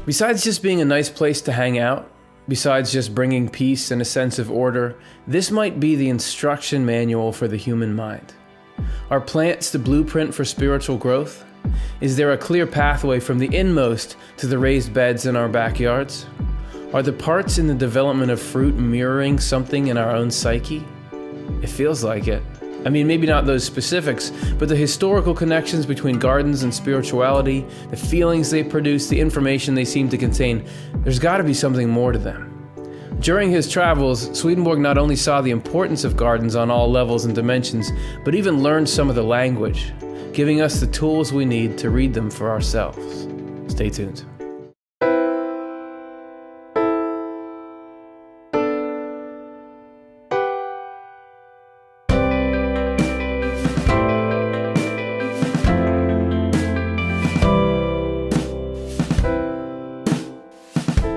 Besides just being a nice place to hang out, besides just bringing peace and a sense of order, this might be the instruction manual for the human mind. Are plants the blueprint for spiritual growth? Is there a clear pathway from the inmost to the raised beds in our backyards? Are the parts in the development of fruit mirroring something in our own psyche? It feels like it. I mean, maybe not those specifics, but the historical connections between gardens and spirituality, the feelings they produce, the information they seem to contain, there's got to be something more to them. During his travels, Swedenborg not only saw the importance of gardens on all levels and dimensions, but even learned some of the language, giving us the tools we need to read them for ourselves. Stay tuned.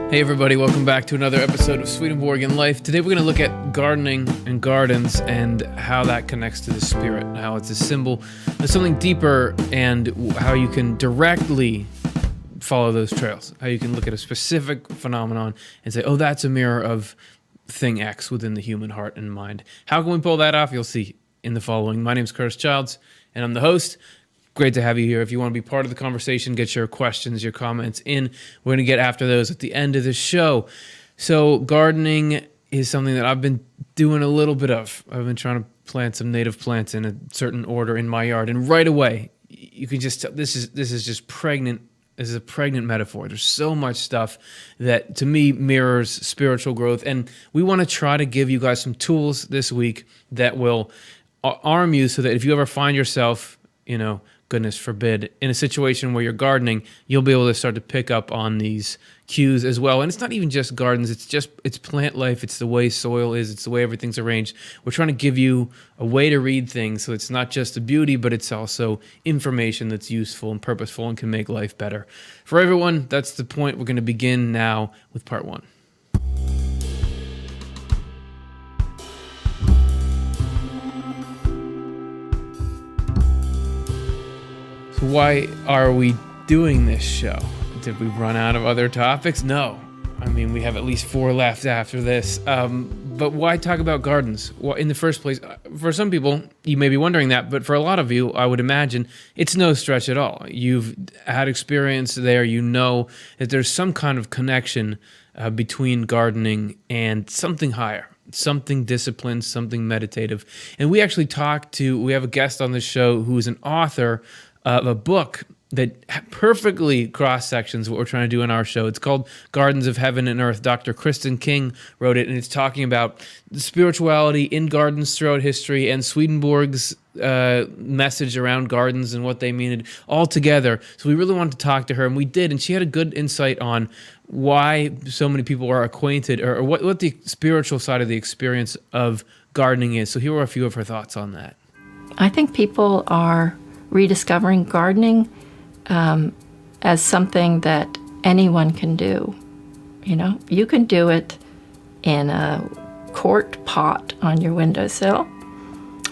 Hey everybody, welcome back to another episode of Swedenborg in Life. Today we're going to look at gardening and gardens and how that connects to the spirit, how it's a symbol of something deeper, and how you can directly follow those trails, how you can look at a specific phenomenon and say, oh, that's a mirror of thing X within the human heart and mind. How can we pull that off? You'll see in the following. My name is Curtis Childs, and I'm the host. Great to have you here. If you want to be part of the conversation, get your questions, your comments in. We're going to get after those at the end of the show. So gardening is something that I've been doing a little bit of. I've been trying to plant some native plants in a certain order in my yard. And right away, you can just tell this is just pregnant. This is a pregnant metaphor. There's so much stuff that to me mirrors spiritual growth. And we want to try to give you guys some tools this week that will arm you so that if you ever find yourself, goodness forbid, in a situation where you're gardening, you'll be able to start to pick up on these cues as well. And it's not even just gardens, it's plant life, it's the way soil is, it's the way everything's arranged. We're trying to give you a way to read things so it's not just the beauty, but it's also information that's useful and purposeful and can make life better. For everyone, that's the point. We're going to begin now with part one. So why are we doing this show? Did we run out of other topics? No. I mean, we have at least 4 left after this. But why talk about gardens? Well, in the first place, for some people, you may be wondering that, but for a lot of you, I would imagine it's no stretch at all. You've had experience there. You know that there's some kind of connection between gardening and something higher. Something disciplined, something meditative. And we actually we have a guest on this show who is an author of a book that perfectly cross-sections what we're trying to do in our show. It's called Gardens of Heaven and Earth. Dr. Kristen King wrote it, and it's talking about the spirituality in gardens throughout history and Swedenborg's message around gardens and what they mean all together. So we really wanted to talk to her, and we did, and she had a good insight on why so many people are acquainted, or what the spiritual side of the experience of gardening is. So here are a few of her thoughts on that. I think people are rediscovering gardening as something that anyone can do. You can do it in a quart pot on your windowsill,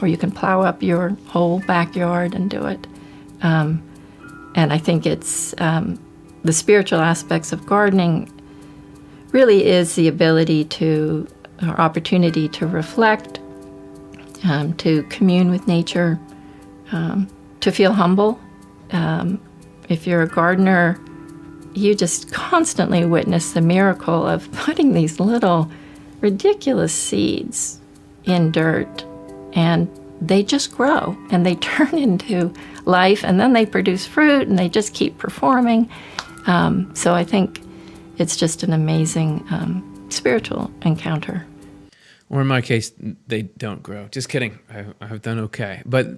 or you can plow up your whole backyard and do it. And I think it's the spiritual aspects of gardening really is the ability or opportunity to reflect, to commune with nature, to feel humble. If you're a gardener, you just constantly witness the miracle of putting these little ridiculous seeds in dirt, and they just grow and they turn into life, and then they produce fruit, and they just keep performing. So I think it's just an amazing spiritual encounter. Or in my case, they don't grow. Just kidding. I've done okay. But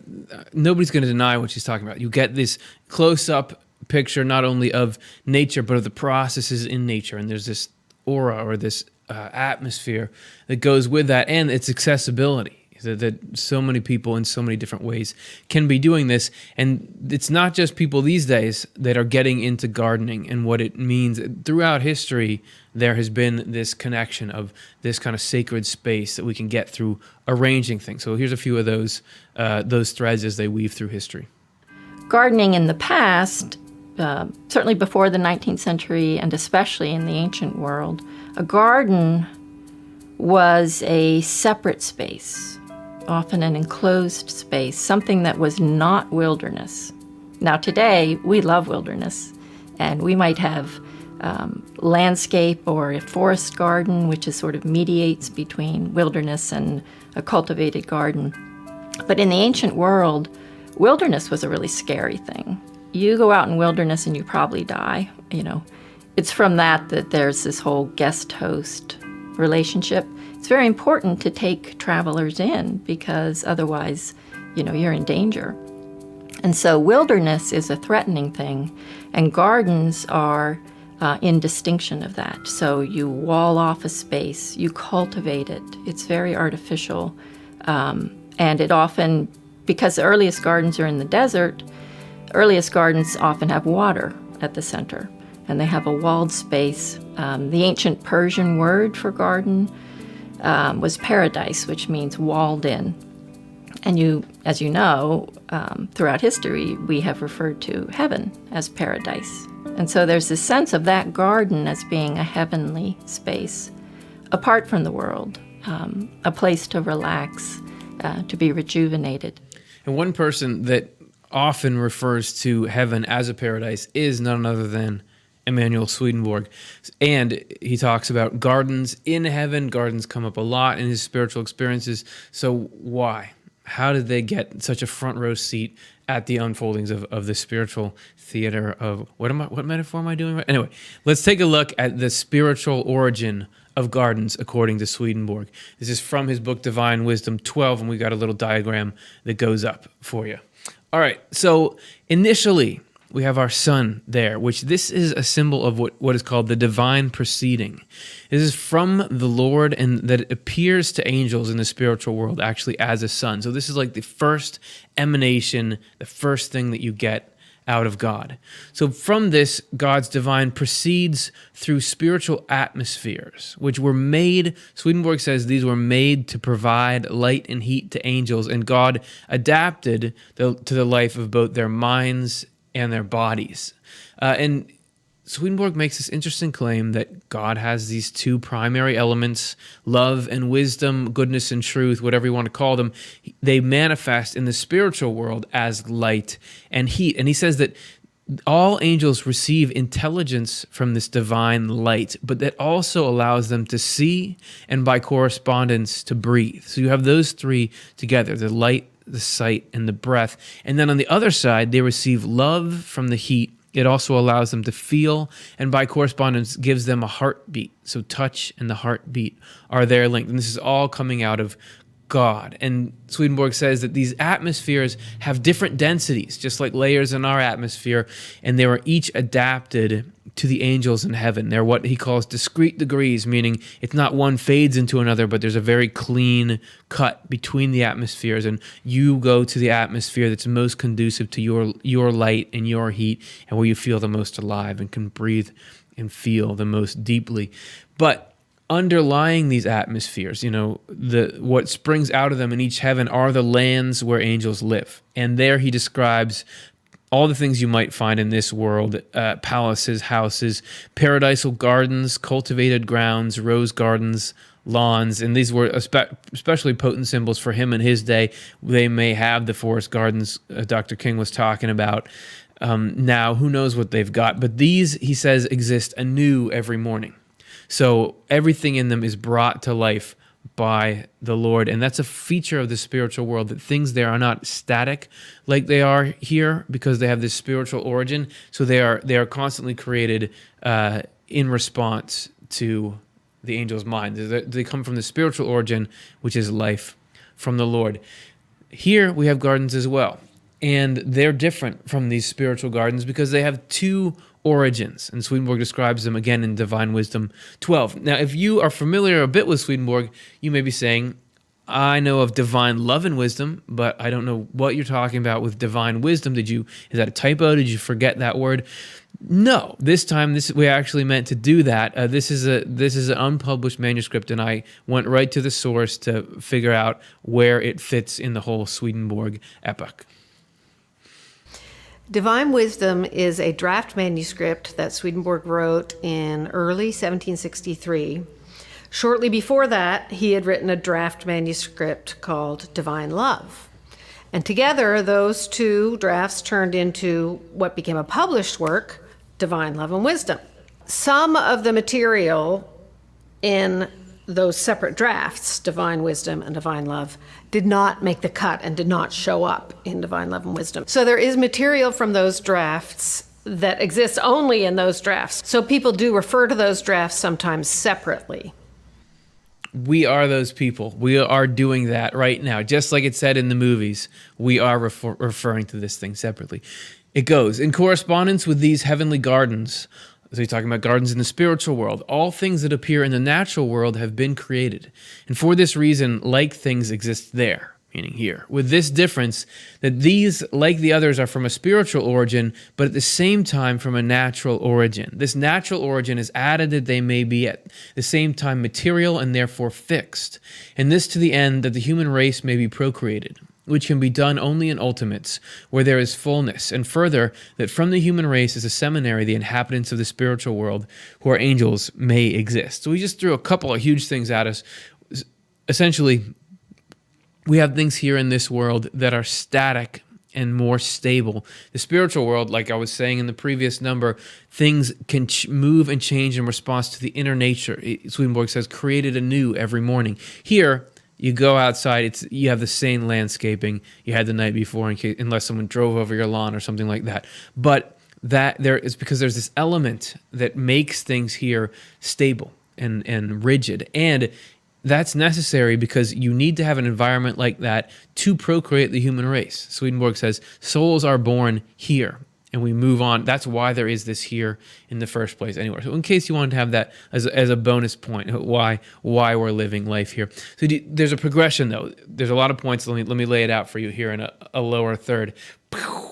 nobody's going to deny what she's talking about. You get this close-up picture not only of nature, but of the processes in nature. And there's this aura or this atmosphere that goes with that, and its accessibility. That so many people in so many different ways can be doing this. And it's not just people these days that are getting into gardening and what it means. Throughout history, there has been this connection of this kind of sacred space that we can get through arranging things. So here's a few of those threads as they weave through history. Gardening in the past certainly before the 19th century and especially in the ancient world, a garden was a separate space, often an enclosed space, something that was not wilderness. Now today, we love wilderness, and we might have landscape or a forest garden, which is sort of mediates between wilderness and a cultivated garden. But in the ancient world, wilderness was a really scary thing. You go out in wilderness and you probably die, It's from that there's this whole guest-host relationship. It's very important to take travelers in because otherwise, you're in danger. And so wilderness is a threatening thing, and gardens are in distinction of that. So you wall off a space, you cultivate it. It's very artificial. And it often, because the earliest gardens are in the desert, earliest gardens often have water at the center, and they have a walled space. The ancient Persian word for garden was paradise, which means walled in. And as you know, throughout history, we have referred to heaven as paradise. And so there's this sense of that garden as being a heavenly space, apart from the world, a place to relax, to be rejuvenated. And one person that often refers to heaven as a paradise is none other than Emanuel Swedenborg. And he talks about gardens in heaven. Gardens come up a lot in his spiritual experiences. So why? How did they get such a front row seat at the unfoldings of the spiritual theater of what metaphor am I doing? Anyway, let's take a look at the spiritual origin of gardens according to Swedenborg. This is from his book Divine Wisdom 12, and we got a little diagram that goes up for you. All right, so initially we have our sun there, which this is a symbol of what is called the divine proceeding. This is from the Lord, and that it appears to angels in the spiritual world actually as a sun. So this is like the first emanation, the first thing that you get out of God. So from this, God's divine proceeds through spiritual atmospheres, which were made, Swedenborg says these were made to provide light and heat to angels, and God adapted to the life of both their minds and their bodies. And Swedenborg makes this interesting claim that God has these two primary elements, love and wisdom, goodness and truth, whatever you want to call them. They manifest in the spiritual world as light and heat. And he says that all angels receive intelligence from this divine light, but that also allows them to see and by correspondence to breathe. So you have those three together, the light, the sight, and the breath. And then on the other side, they receive love from the heat. It also allows them to feel, and by correspondence gives them a heartbeat. So touch and the heartbeat are there linked. And this is all coming out of God. And Swedenborg says that these atmospheres have different densities, just like layers in our atmosphere, and they were each adapted to the angels in heaven. They're what he calls discrete degrees, meaning it's not one fades into another, but there's a very clean cut between the atmospheres, and you go to the atmosphere that's most conducive to your light and your heat, and where you feel the most alive and can breathe and feel the most deeply. But underlying these atmospheres, what springs out of them in each heaven are the lands where angels live. And there he describes all the things you might find in this world, palaces, houses, paradisal gardens, cultivated grounds, rose gardens, lawns, and these were especially potent symbols for him in his day. They may have the forest gardens Dr. King was talking about. Now, who knows what they've got, but these, he says, exist anew every morning. So everything in them is brought to life by the Lord, and that's a feature of the spiritual world, that things there are not static like they are here because they have this spiritual origin. So they are constantly created in response to the angel's mind. They come from the spiritual origin, which is life from the Lord. Here we have gardens as well, and they're different from these spiritual gardens because they have two origins, and Swedenborg describes them again in Divine Wisdom 12. Now, if you are familiar a bit with Swedenborg, you may be saying, I know of divine love and wisdom, but I don't know what you're talking about with divine wisdom. Is that a typo? Did you forget that word? No, this time we actually meant to do that. This is an unpublished manuscript, and I went right to the source to figure out where it fits in the whole Swedenborg epoch. Divine Wisdom is a draft manuscript that Swedenborg wrote in early 1763. Shortly before that, he had written a draft manuscript called Divine Love. And together, those two drafts turned into what became a published work, Divine Love and Wisdom. Some of the material in those separate drafts, Divine Wisdom and Divine Love, did not make the cut and did not show up in Divine Love and Wisdom. So there is material from those drafts that exists only in those drafts. So people do refer to those drafts sometimes separately. We are those people. We are doing that right now. Just like it said in the movies, we are referring to this thing separately. It goes, in correspondence with these heavenly gardens, so he's talking about gardens in the spiritual world, all things that appear in the natural world have been created. And for this reason, like things exist there, meaning here, with this difference that these, like the others, are from a spiritual origin, but at the same time from a natural origin. This natural origin is added that they may be at the same time material and therefore fixed, and this to the end that the human race may be procreated, which can be done only in ultimates, where there is fullness, and further, that from the human race as a seminary, the inhabitants of the spiritual world, who are angels, may exist. So we just threw a couple of huge things at us. Essentially, we have things here in this world that are static and more stable. The spiritual world, like I was saying in the previous number, things can move and change in response to the inner nature. Swedenborg says, created anew every morning. Here, you go outside, you have the same landscaping you had the night before, unless someone drove over your lawn or something like that. But that there is because there's this element that makes things here stable and rigid. And that's necessary because you need to have an environment like that to procreate the human race. Swedenborg says, souls are born here. And we move on. That's why there is this here in the first place anywhere. So in case you wanted to have that as a bonus point, why we're living life here. So there's a progression, though. There's a lot of points. Let me lay it out for you here in a lower third.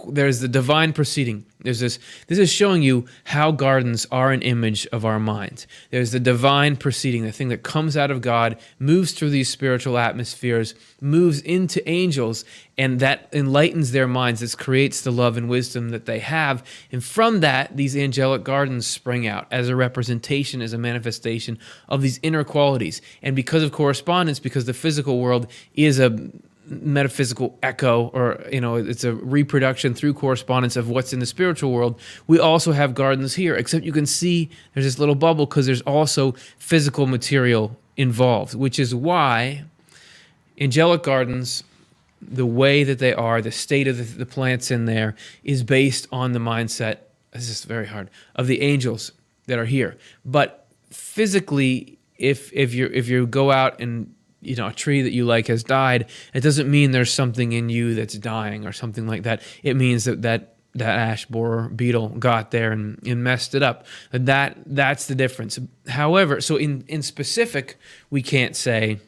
There's the divine proceeding. There's this is showing you how gardens are an image of our mind. There's the divine proceeding, the thing that comes out of God, moves through these spiritual atmospheres, moves into angels, and that enlightens their minds. This creates the love and wisdom that they have. And from that, these angelic gardens spring out as a representation, as a manifestation of these inner qualities. And because of correspondence, because the physical world is a metaphysical echo, or it's a reproduction through correspondence of what's in the spiritual world, we also have gardens here, except you can see there's this little bubble because there's also physical material involved, which is why angelic gardens, the way that they are, the state of the plants in there, is based on the mindset, this is very hard, of the angels that are here. But physically, if you go out and a tree that you like has died, it doesn't mean there's something in you that's dying or something like that. It means that ash borer beetle got there and messed it up. That's the difference. However, so in specific, we can't say,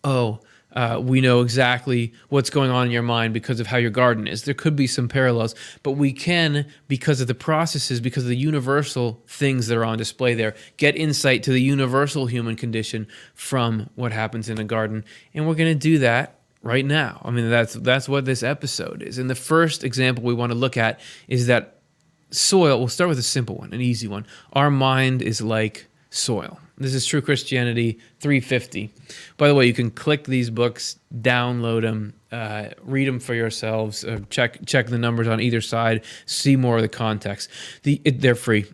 we know exactly what's going on in your mind because of how your garden is. There could be some parallels, but we can, because of the processes, because of the universal things that are on display there, get insight to the universal human condition from what happens in a garden. And we're going to do that right now. I mean, that's what this episode is. And the first example we want to look at is that soil. We'll start with a simple one, an easy one. Our mind is like soil. This is True Christianity 350. By the way, you can click these books, download them, read them for yourselves, check the numbers on either side, see more of the context. They're free,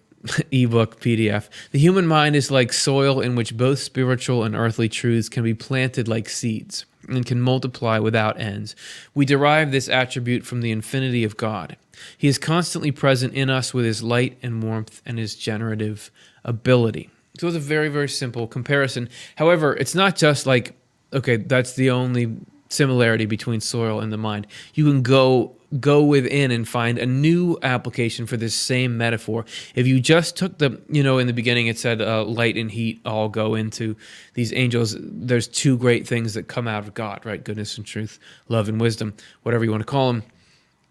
ebook, PDF. The human mind is like soil in which both spiritual and earthly truths can be planted like seeds and can multiply without ends. We derive this attribute from the infinity of God. He is constantly present in us with his light and warmth and his generative ability. So it's a very, very simple comparison. However, it's not just like, okay, that's the only similarity between soil and the mind. You can go within and find a new application for this same metaphor. If you just took in the beginning it said light and heat all go into these angels. There's two great things that come out of God, right? Goodness and truth, love and wisdom, whatever you want to call them.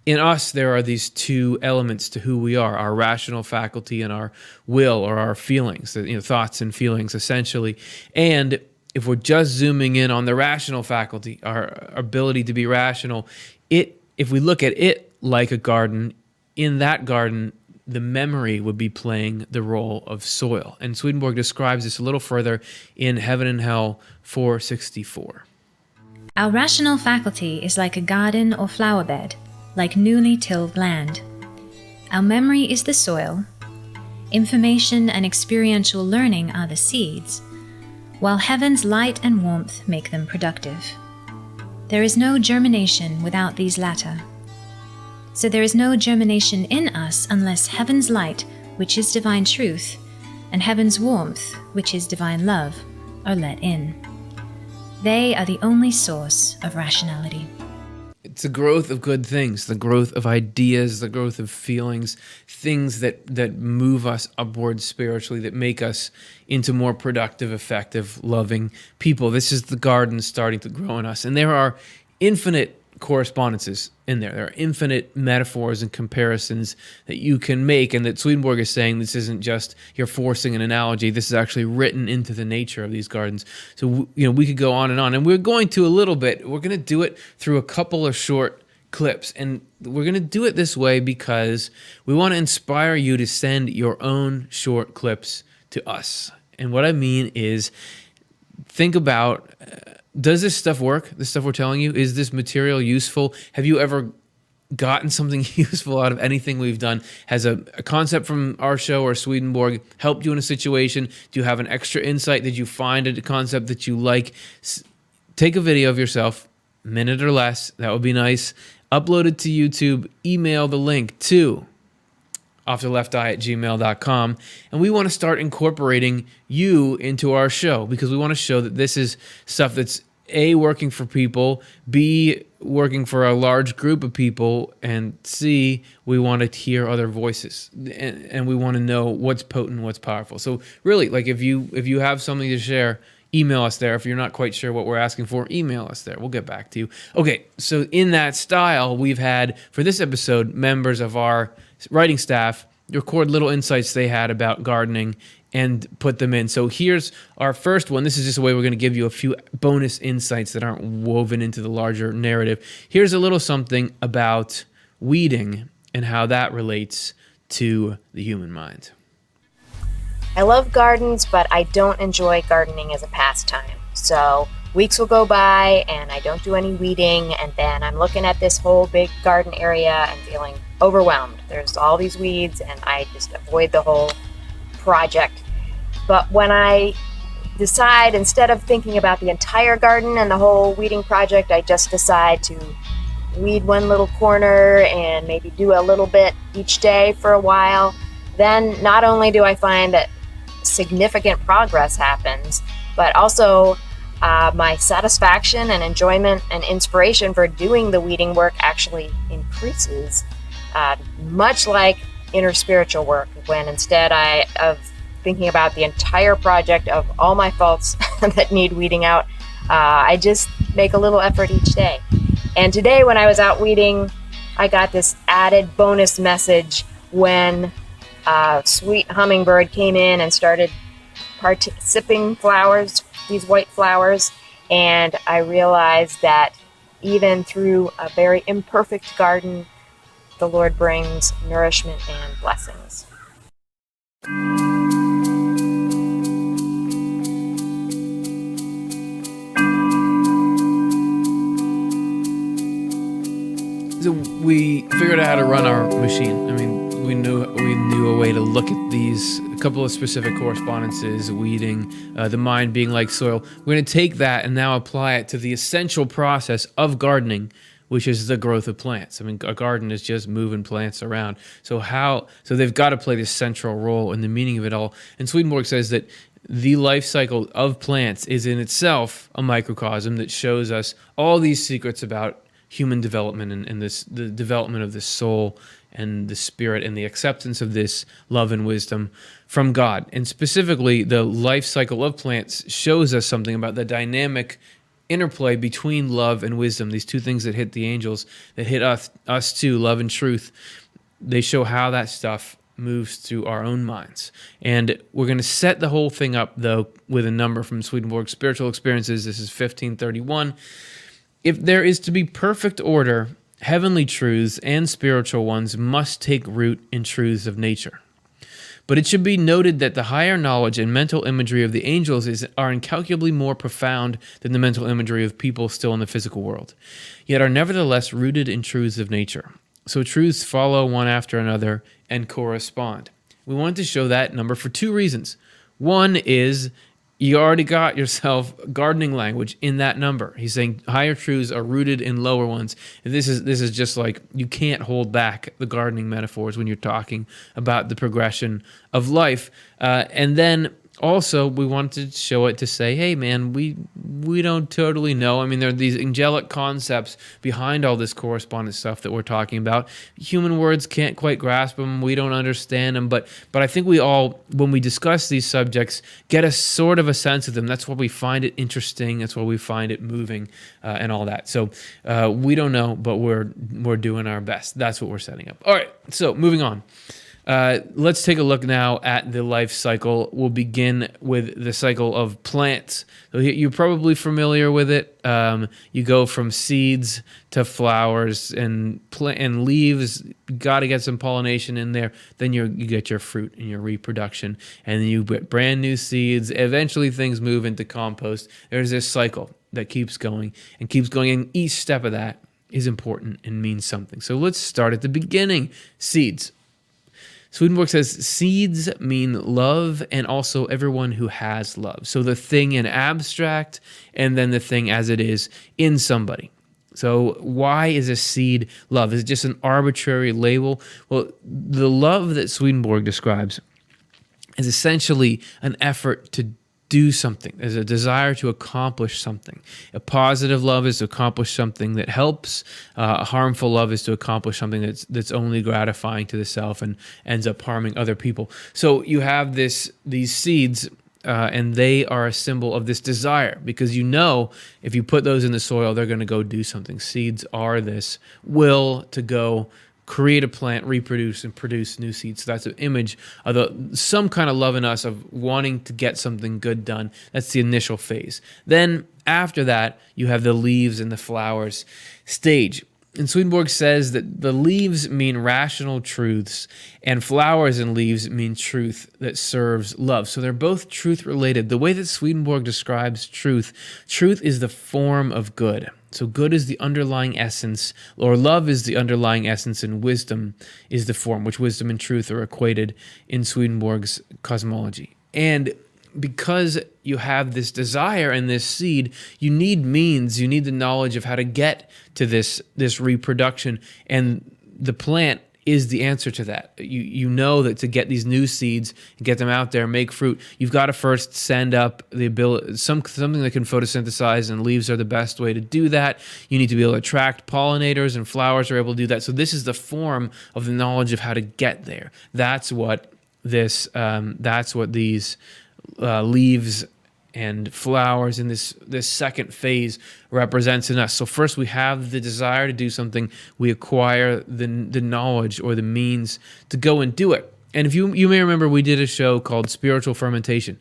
In us, there are these two elements to who we are, our rational faculty and our will, or our feelings, thoughts and feelings, essentially. And if we're just zooming in on the rational faculty, our ability to be rational, if we look at it like a garden. In that garden, the memory would be playing the role of soil. And Swedenborg describes this a little further in Heaven and Hell 464. Our rational faculty is like a garden or flower bed, like newly tilled land. Our memory is the soil. Information and experiential learning are the seeds, while heaven's light and warmth make them productive. There is no germination without these latter. So there is no germination in us unless heaven's light, which is divine truth, and heaven's warmth, which is divine love, are let in. They are the only source of rationality. It's the growth of good things, the growth of ideas, the growth of feelings, things that move us upwards spiritually, that make us into more productive, effective, loving people. This is the garden starting to grow in us. And there are infinite correspondences in there. There are infinite metaphors and comparisons that you can make, and that Swedenborg is saying this isn't just you're forcing an analogy. This is actually written into the nature of these gardens. So we could go on, and we're going to a little bit. We're going to do it through a couple of short clips, and we're going to do it this way because we want to inspire you to send your own short clips to us. And what I mean is, think about, does this stuff work? This stuff we're telling you, is this material useful? Have you ever gotten something useful out of anything we've done? Has a concept from our show or Swedenborg helped you in a situation? Do you have an extra insight? Did you find a concept that you like? Take a video of yourself, a minute or less. That would be nice. Upload it to YouTube. Email the link to offtheLeftEye@gmail.com, and we want to start incorporating you into our show because we want to show that this is stuff that's A, working for people, B, working for a large group of people, and C, we want to hear other voices, and we want to know what's potent, what's powerful. So really, like if you have something to share, email us there. If you're not quite sure what we're asking for, email us there. We'll get back to you. Okay, so in that style, we've had, for this episode, members of our writing staff record little insights they had about gardening and put them in. So here's our first one. This is just a way we're going to give you a few bonus insights that aren't woven into the larger narrative. Here's a little something about weeding and how that relates to the human mind. I love gardens, but I don't enjoy gardening as a pastime. So weeks will go by and I don't do any weeding, and then I'm looking at this whole big garden area and feeling overwhelmed. There's all these weeds and I just avoid the whole project. But when I decide, instead of thinking about the entire garden and the whole weeding project, I just decide to weed one little corner and maybe do a little bit each day for a while, then not only do I find that significant progress happens, but also my satisfaction and enjoyment and inspiration for doing the weeding work actually increases, much like inner spiritual work, when instead of thinking about the entire project of all my faults that need weeding out, I just make a little effort each day. And today when I was out weeding, I got this added bonus message when sweet hummingbird came in and started sipping flowers, these white flowers, and I realized that even through a very imperfect garden, the Lord brings nourishment and blessings. So we figured out how to run our machine. I mean, we knew a way to look at these, a couple of specific correspondences, weeding, the mind being like soil. We're going to take that and now apply it to the essential process of gardening, which is the growth of plants. I mean, a garden is just moving plants around. So they've got to play this central role in the meaning of it all. And Swedenborg says that the life cycle of plants is in itself a microcosm that shows us all these secrets about human development and the development of the soul and the spirit and the acceptance of this love and wisdom from God. And specifically, the life cycle of plants shows us something about the dynamic interplay between love and wisdom, these two things that hit the angels, that hit us too, love and truth. They show how that stuff moves through our own minds. And we're going to set the whole thing up, though, with a number from Swedenborg's Spiritual Experiences. This is 1531. If there is to be perfect order, heavenly truths and spiritual ones must take root in truths of nature. But it should be noted that the higher knowledge and mental imagery of the angels are incalculably more profound than the mental imagery of people still in the physical world, yet are nevertheless rooted in truths of nature. So truths follow one after another and correspond. We wanted to show that number for two reasons. One is you already got yourself gardening language in that number. He's saying higher truths are rooted in lower ones. And this is just like, you can't hold back the gardening metaphors when you're talking about the progression of life. And then also, we wanted to show it to say, hey, man, we don't totally know. I mean, there are these angelic concepts behind all this correspondence stuff that we're talking about. Human words can't quite grasp them. We don't understand them. But I think we all, when we discuss these subjects, get a sort of a sense of them. That's why we find it interesting. That's why we find it moving and all that. So we don't know, but we're doing our best. That's what we're setting up. All right, so moving on. Let's take a look now at the life cycle. We'll begin with the cycle of plants. So you're probably familiar with it. You go from seeds to flowers and leaves. Got to get some pollination in there. Then you get your fruit and your reproduction, and then you get brand new seeds. Eventually, things move into compost. There's this cycle that keeps going, and each step of that is important and means something. So let's start at the beginning. Seeds. Swedenborg says seeds mean love and also everyone who has love. So the thing in abstract and then the thing as it is in somebody. So why is a seed love? Is it just an arbitrary label? Well, the love that Swedenborg describes is essentially an effort to do something. There's a desire to accomplish something. A positive love is to accomplish something that helps. A harmful love is to accomplish something that's only gratifying to the self and ends up harming other people. So you have these seeds, and they are a symbol of this desire, because if you put those in the soil, they're going to go do something. Seeds are this will to go create a plant, reproduce, and produce new seeds. So that's an image of some kind of love in us of wanting to get something good done. That's the initial phase. Then after that, you have the leaves and the flowers stage. And Swedenborg says that the leaves mean rational truths, and flowers and leaves mean truth that serves love. So they're both truth related. The way that Swedenborg describes truth is the form of good. So good is the underlying essence, or love is the underlying essence, and wisdom is the form, which wisdom and truth are equated in Swedenborg's cosmology. And because you have this desire and this seed, you need means, you need the knowledge of how to get to this reproduction, and the plant is the answer to that. You know that to get these new seeds and get them out there, make fruit, you've got to first send up the ability, something that can photosynthesize, and leaves are the best way to do that. You need to be able to attract pollinators, and flowers are able to do that. So this is the form of the knowledge of how to get there. That's what these leaves and flowers in this second phase represents in us. So first we have the desire to do something. We acquire the knowledge or the means to go and do it. And if you may remember, we did a show called Spiritual Fermentation.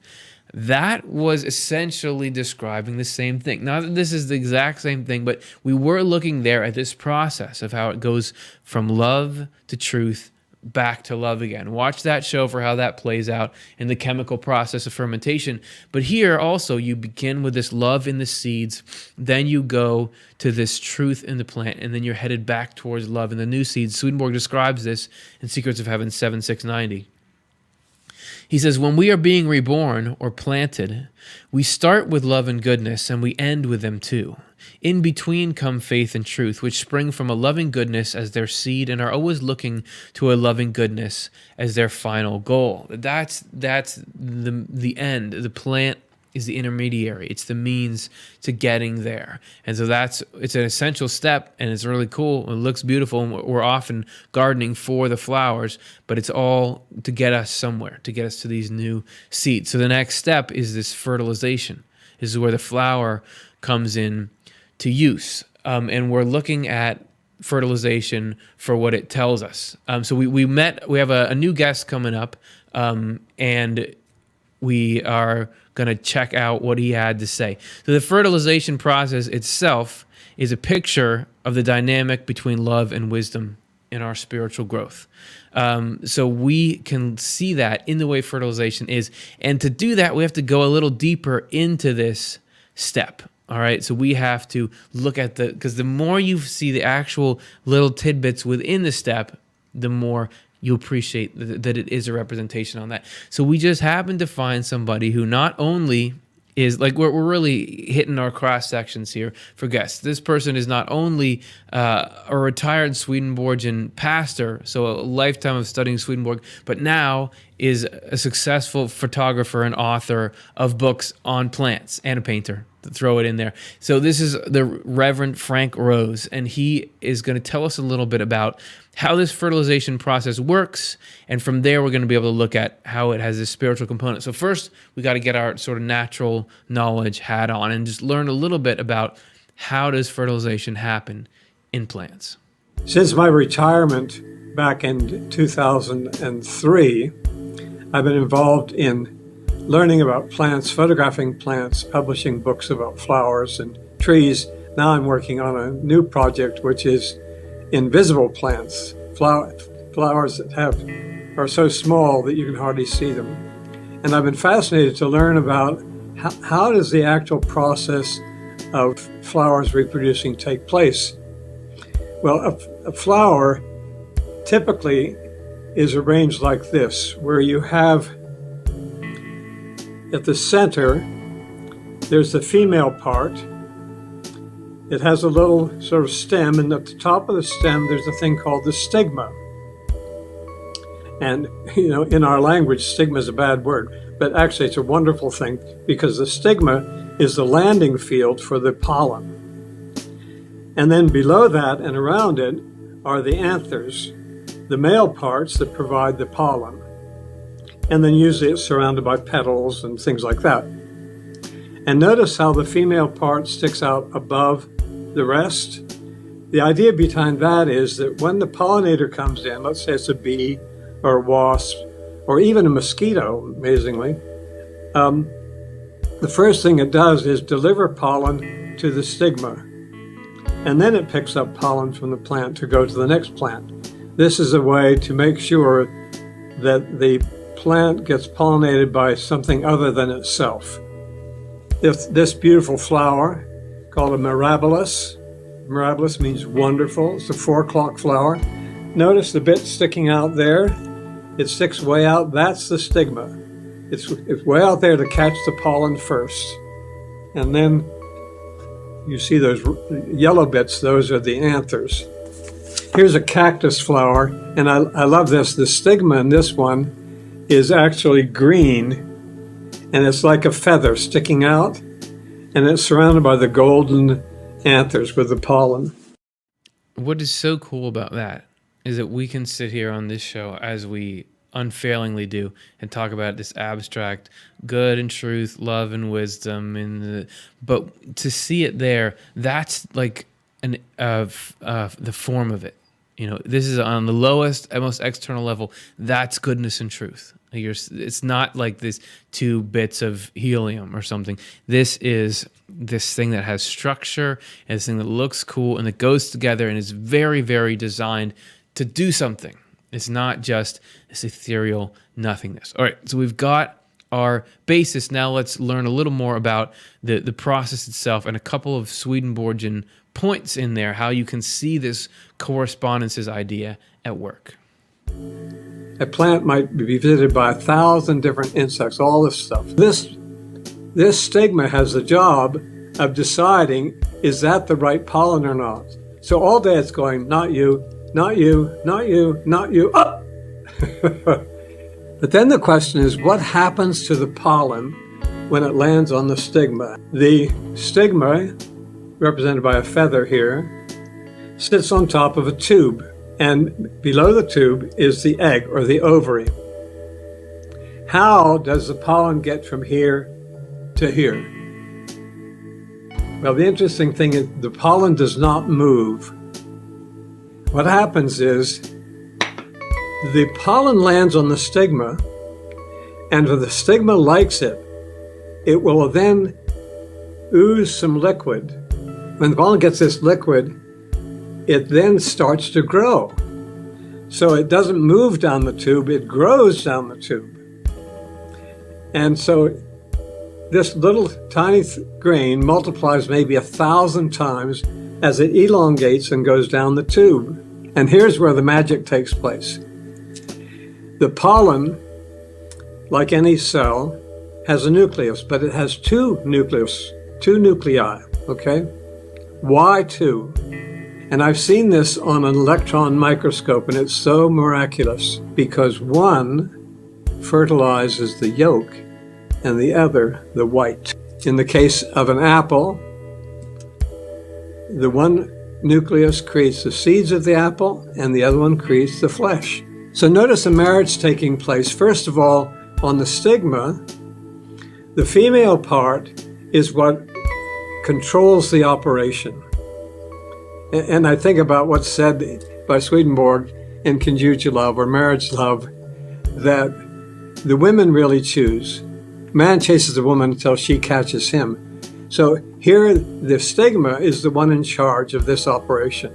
That was essentially describing the same thing. Not that this is the exact same thing, but we were looking there at this process of how it goes from love to truth back to love again. Watch that show for how that plays out in the chemical process of fermentation. But here also, you begin with this love in the seeds, then you go to this truth in the plant, and then you're headed back towards love in the new seeds. Swedenborg describes this in Secrets of Heaven 7:690. He says, when we are being reborn or planted, we start with love and goodness, and we end with them too. In between come faith and truth, which spring from a loving goodness as their seed and are always looking to a loving goodness as their final goal. That's the end. The plant is the intermediary. It's the means to getting there. And so it's an essential step, and it's really cool. It looks beautiful, and we're often gardening for the flowers, but it's all to get us somewhere, to get us to these new seeds. So the next step is this fertilization. This is where the flower comes in to use. And we're looking at fertilization for what it tells us. So we have a new guest coming up, and we are going to check out what he had to say. So the fertilization process itself is a picture of the dynamic between love and wisdom in our spiritual growth. So we can see that in the way fertilization is. And to do that, we have to go a little deeper into this step. All right. So we have to look at because the more you see the actual little tidbits within the step, the more you appreciate that it is a representation on that. So we just happen to find somebody who not only is like, we're really hitting our cross sections here for guests. This person is not only a retired Swedenborgian pastor, so a lifetime of studying Swedenborg, but now is a successful photographer and author of books on plants and a painter. To throw it in there. So this is the Reverend Frank Rose, and he is going to tell us a little bit about how this fertilization process works, and from there we're going to be able to look at how it has this spiritual component. So first, we got to get our sort of natural knowledge hat on and just learn a little bit about how does fertilization happen in plants. Since my retirement back in 2003, I've been involved in learning about plants, photographing plants, publishing books about flowers and trees. Now I'm working on a new project, which is invisible plants, flowers that are so small that you can hardly see them. And I've been fascinated to learn about how does the actual process of flowers reproducing take place. Well, a flower typically is arranged like this, where you have at the center, there's the female part. It has a little sort of stem, and at the top of the stem, there's a thing called the stigma. And, in our language, stigma is a bad word, but actually it's a wonderful thing because the stigma is the landing field for the pollen. And then below that and around it are the anthers, the male parts that provide the pollen. And then usually it's surrounded by petals and things like that. And notice how the female part sticks out above the rest. The idea behind that is that when the pollinator comes in, let's say it's a bee or a wasp or even a mosquito, amazingly, the first thing it does is deliver pollen to the stigma. And then it picks up pollen from the plant to go to the next plant. This is a way to make sure that the plant gets pollinated by something other than itself. This beautiful flower called a mirabilis. Mirabilis means wonderful. It's a 4 o'clock flower. Notice the bit sticking out there. It sticks way out. That's the stigma. It's way out there to catch the pollen first. And then you see those yellow bits. Those are the anthers. Here's a cactus flower, and I love this. The stigma in this one is actually green, and it's like a feather sticking out, and it's surrounded by the golden anthers with the pollen. What is so cool about that is that we can sit here on this show, as we unfailingly do, and talk about this abstract good and truth, love and wisdom, but to see it there, that's like the form of it. This is on the lowest and most external level. That's goodness and truth. It's not like this 2 bits of helium or something. This is this thing that has structure, and this thing that looks cool and that goes together and is very, very designed to do something. It's not just this ethereal nothingness. All right, so we've got our basis. Now let's learn a little more about the process itself and a couple of Swedenborgian points in there, how you can see this correspondences idea at work. A plant might be visited by 1,000 different insects, all this stuff. This stigma has the job of deciding, is that the right pollen or not? So all day it's going, not you, not you, not you, not you, up! But then the question is, what happens to the pollen when it lands on the stigma? The stigma, represented by a feather here, sits on top of a tube. And below the tube is the egg or the ovary. How does the pollen get from here to here? Well, the interesting thing is the pollen does not move. What happens is the pollen lands on the stigma, and if the stigma likes it, it will then ooze some liquid When the pollen gets this liquid, it then starts to grow. So it doesn't move down the tube, it grows down the tube. And so this little tiny grain multiplies maybe 1,000 times as it elongates and goes down the tube. And here's where the magic takes place. The pollen, like any cell, has a nucleus, but it has two nuclei, okay? Why two? And I've seen this on an electron microscope, and it's so miraculous because one fertilizes the yolk and the other the white. In the case of an apple, the one nucleus creates the seeds of the apple and the other one creates the flesh. So notice a marriage taking place. First of all, on the stigma, the female part is what controls the operation. And I think about what's said by Swedenborg in Conjugal Love or Marriage Love, that the women really choose. Man chases a woman until she catches him. So here, the stigma is the one in charge of this operation.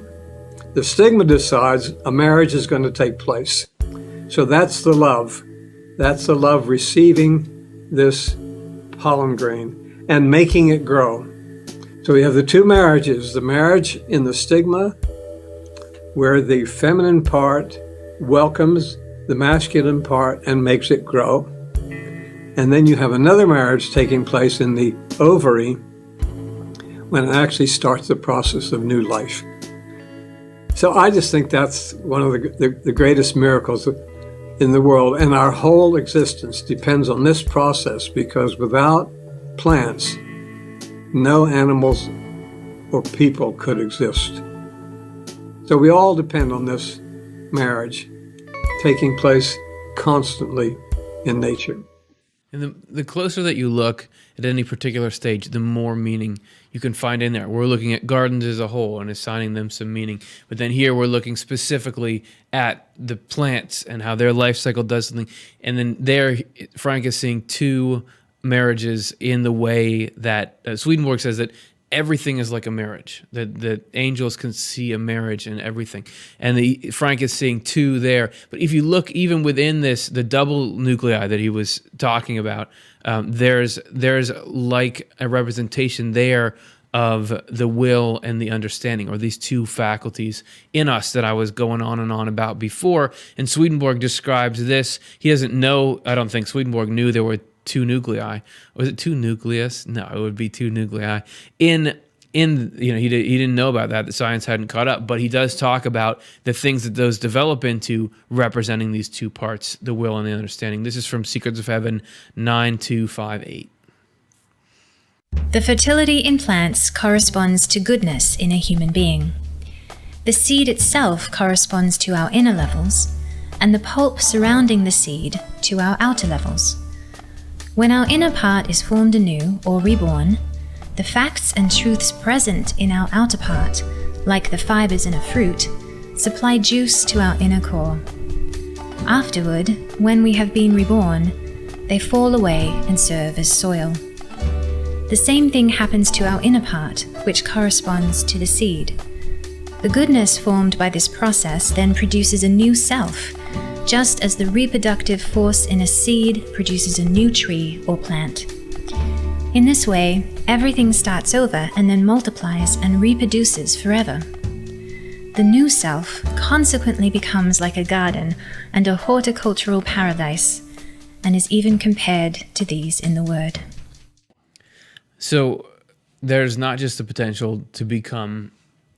The stigma decides a marriage is going to take place. So that's the love. That's the love receiving this pollen grain and making it grow. So we have the two marriages, the marriage in the stigma, where the feminine part welcomes the masculine part and makes it grow. And then you have another marriage taking place in the ovary when it actually starts the process of new life. So I just think that's one of the greatest miracles in the world. And our whole existence depends on this process, because without plants, no animals or people could exist. So we all depend on this marriage taking place constantly in nature. And the closer that you look at any particular stage, the more meaning you can find in there. We're looking at gardens as a whole and assigning them some meaning. But then here we're looking specifically at the plants and how their life cycle does something. And then there, Frank is seeing two marriages in the way that Swedenborg says that everything is like a marriage, that angels can see a marriage in everything. And Frank is seeing two there. But if you look even within this, the double nuclei that he was talking about, there's like a representation there of the will and the understanding, or these two faculties in us that I was going on and on about before. And Swedenborg describes this. He doesn't know, I don't think Swedenborg knew there were two nuclei. Was it two nucleus? No, it would be two nuclei. He didn't know about that. The science hadn't caught up, but he does talk about the things that those develop into, representing these two parts, the will and the understanding. This is from Secrets of Heaven 9258. The fertility in plants corresponds to goodness in a human being. The seed itself corresponds to our inner levels, and the pulp surrounding the seed to our outer levels. When our inner part is formed anew or reborn, the facts and truths present in our outer part, like the fibers in a fruit, supply juice to our inner core. Afterward, when we have been reborn, they fall away and serve as soil. The same thing happens to our inner part, which corresponds to the seed. The goodness formed by this process then produces a new self, just as the reproductive force in a seed produces a new tree or plant. In this way, everything starts over and then multiplies and reproduces forever. The new self consequently becomes like a garden and a horticultural paradise, and is even compared to these in the Word. So there's not just the potential to become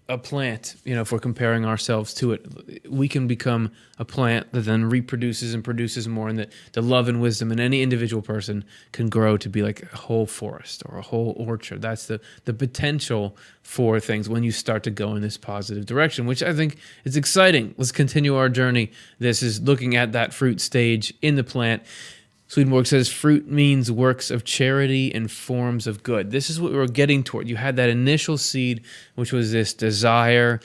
a plant, if we're comparing ourselves to it. We can become a plant that then reproduces and produces more, and that the love and wisdom in any individual person can grow to be like a whole forest or a whole orchard. That's the potential for things when you start to go in this positive direction, which I think is exciting. Let's continue our journey. This is looking at that fruit stage in the plant. Swedenborg says fruit means works of charity and forms of good. This is what we were getting toward. You had that initial seed, which was this desire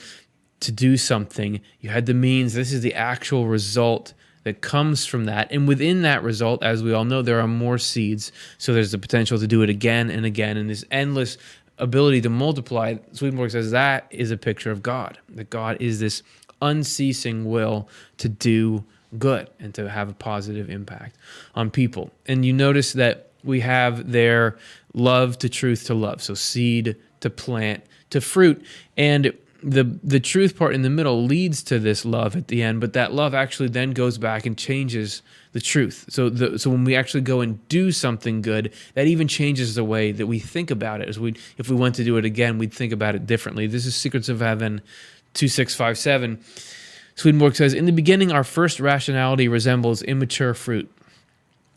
to do something. You had the means. This is the actual result that comes from that. And within that result, as we all know, there are more seeds. So there's the potential to do it again and again in this endless ability to multiply, Swedenborg says that is a picture of God, that God is this unceasing will to do good and to have a positive impact on people. And you notice that we have their love to truth to love, so seed to plant to fruit, and the truth part in the middle leads to this love at the end, but that love actually then goes back and changes the truth. So when we actually go and do something good, that even changes the way that we think about it. If we went to do it again, we'd think about it differently. This is Secrets of Heaven 2657. Swedenborg says, in the beginning, our first rationality resembles immature fruit,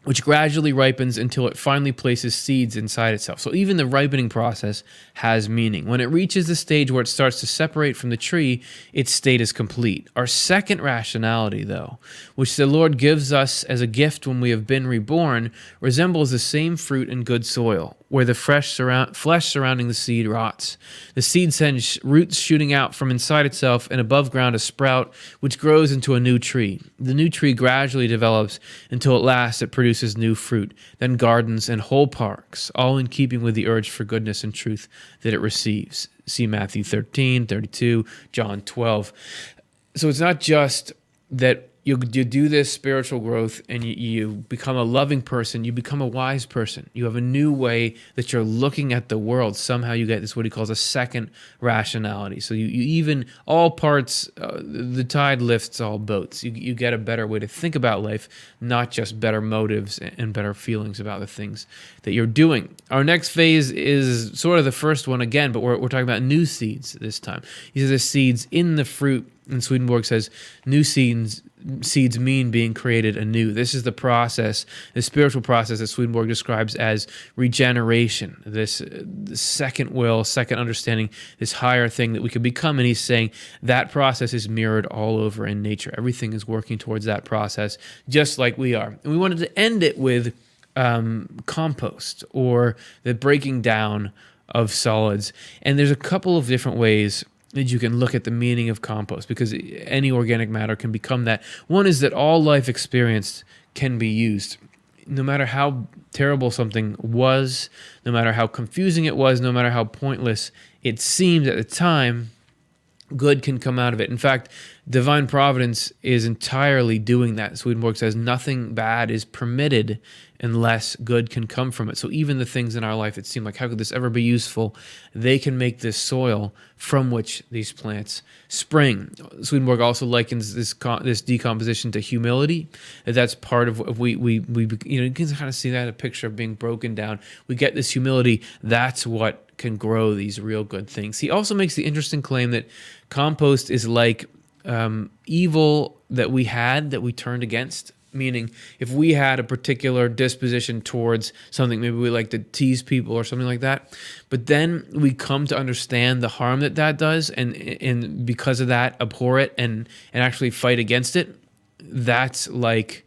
which gradually ripens until it finally places seeds inside itself. So even the ripening process has meaning. When it reaches the stage where it starts to separate from the tree, its state is complete. Our second rationality, though, which the Lord gives us as a gift when we have been reborn, resembles the same fruit in good soil, where the flesh surrounding the seed rots. The seed sends roots shooting out from inside itself, and above ground a sprout, which grows into a new tree. The new tree gradually develops until at last it produces new fruit, then gardens and whole parks, all in keeping with the urge for goodness and truth that it receives. See Matthew 13:32, John 12. So it's not just that you do this spiritual growth and you become a loving person, you become a wise person. You have a new way that you're looking at the world. Somehow you get this, what he calls a second rationality. So you even, all parts, the tide lifts all boats. You get a better way to think about life, not just better motives and better feelings about the things that you're doing. Our next phase is sort of the first one again, but we're talking about new seeds this time. These are the seeds in the fruit. And Swedenborg says new seeds mean being created anew. This is the process, the spiritual process that Swedenborg describes as regeneration, this second will, second understanding, this higher thing that we could become. And he's saying that process is mirrored all over in nature. Everything is working towards that process, just like we are. And we wanted to end it with compost, or the breaking down of solids. And there's a couple of different ways that you can look at the meaning of compost, because any organic matter can become that. One is that all life experienced can be used. No matter how terrible something was, no matter how confusing it was, no matter how pointless it seemed at the time, good can come out of it. In fact, divine providence is entirely doing that. Swedenborg says nothing bad is permitted unless good can come from it. So even the things in our life that seem like, how could this ever be useful? They can make this soil from which these plants spring. Swedenborg also likens this decomposition to humility. That's part of we you can kind of see that, a picture of being broken down. We get this humility. That's what can grow these real good things. He also makes the interesting claim that compost is like evil that we turned against. Meaning, if we had a particular disposition towards something, maybe we like to tease people or something like that, but then we come to understand the harm that does, and because of that, abhor it and actually fight against it, that's like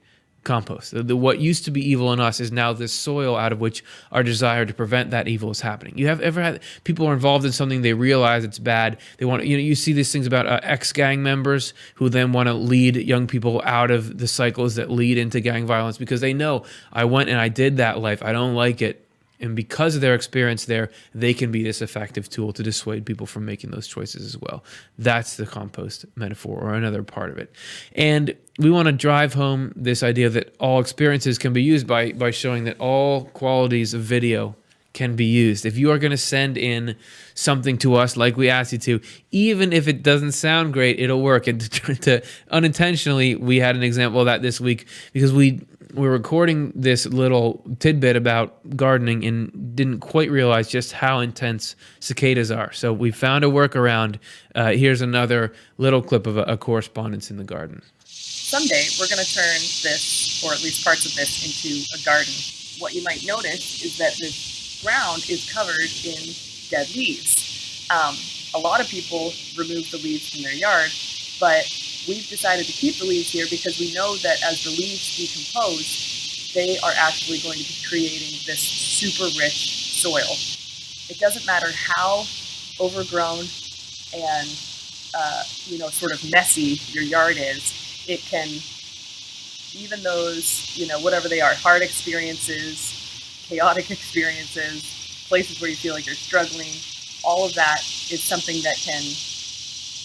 compost. What used to be evil in us is now this soil out of which our desire to prevent that evil is happening. You have ever had people are involved in something, they realize it's bad, they want, you see these things about ex-gang members who then want to lead young people out of the cycles that lead into gang violence, because they know, I went and I did that life, I don't like it. And because of their experience there, they can be this effective tool to dissuade people from making those choices as well. That's the compost metaphor, or another part of it. And we want to drive home this idea that all experiences can be used by showing that all qualities of video can be used. If you are going to send in something to us like we asked you to, even if it doesn't sound great, it'll work. And to unintentionally, we had an example of that this week, because we're recording this little tidbit about gardening and didn't quite realize just how intense cicadas are. So we found a workaround. Here's another little clip of a correspondence in the garden. Someday we're going to turn this, or at least parts of this, into a garden. What you might notice is that this ground is covered in dead leaves. A lot of people remove the leaves from their yard, but we've decided to keep the leaves here because we know that as the leaves decompose, they are actually going to be creating this super rich soil. It doesn't matter how overgrown and sort of messy your yard is. It can, even those, whatever they are, hard experiences, chaotic experiences, places where you feel like you're struggling, all of that is something that can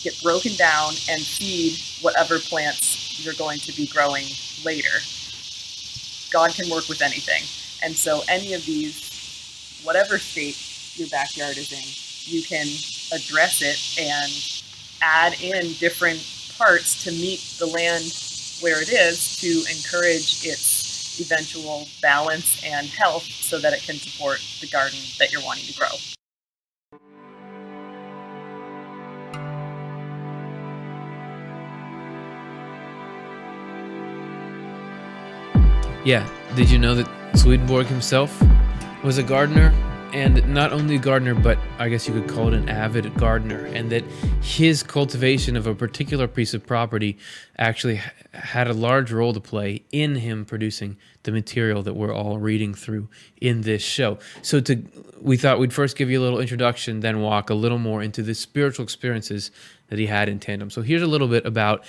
get broken down and feed whatever plants you're going to be growing later. God can work with anything. And so any of these, whatever state your backyard is in, you can address it and add in different parts to meet the land where it is to encourage its eventual balance and health so that it can support the garden that you're wanting to grow. Yeah, did you know that Swedenborg himself was a gardener? And not only a gardener, but I guess you could call it an avid gardener, and that his cultivation of a particular piece of property actually had a large role to play in him producing the material that we're all reading through in this show. So we thought we'd first give you a little introduction, then walk a little more into the spiritual experiences that he had in tandem. So here's a little bit about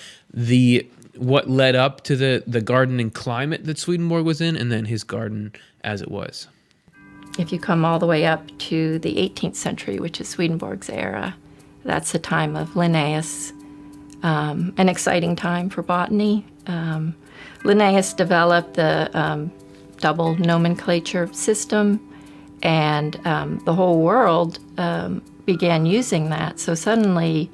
what led up to the gardening climate that Swedenborg was in, and then his garden as it was. If you come all the way up to the 18th century, which is Swedenborg's era, that's the time of Linnaeus, an exciting time for botany. Linnaeus developed the double nomenclature system, and the whole world began using that. So suddenly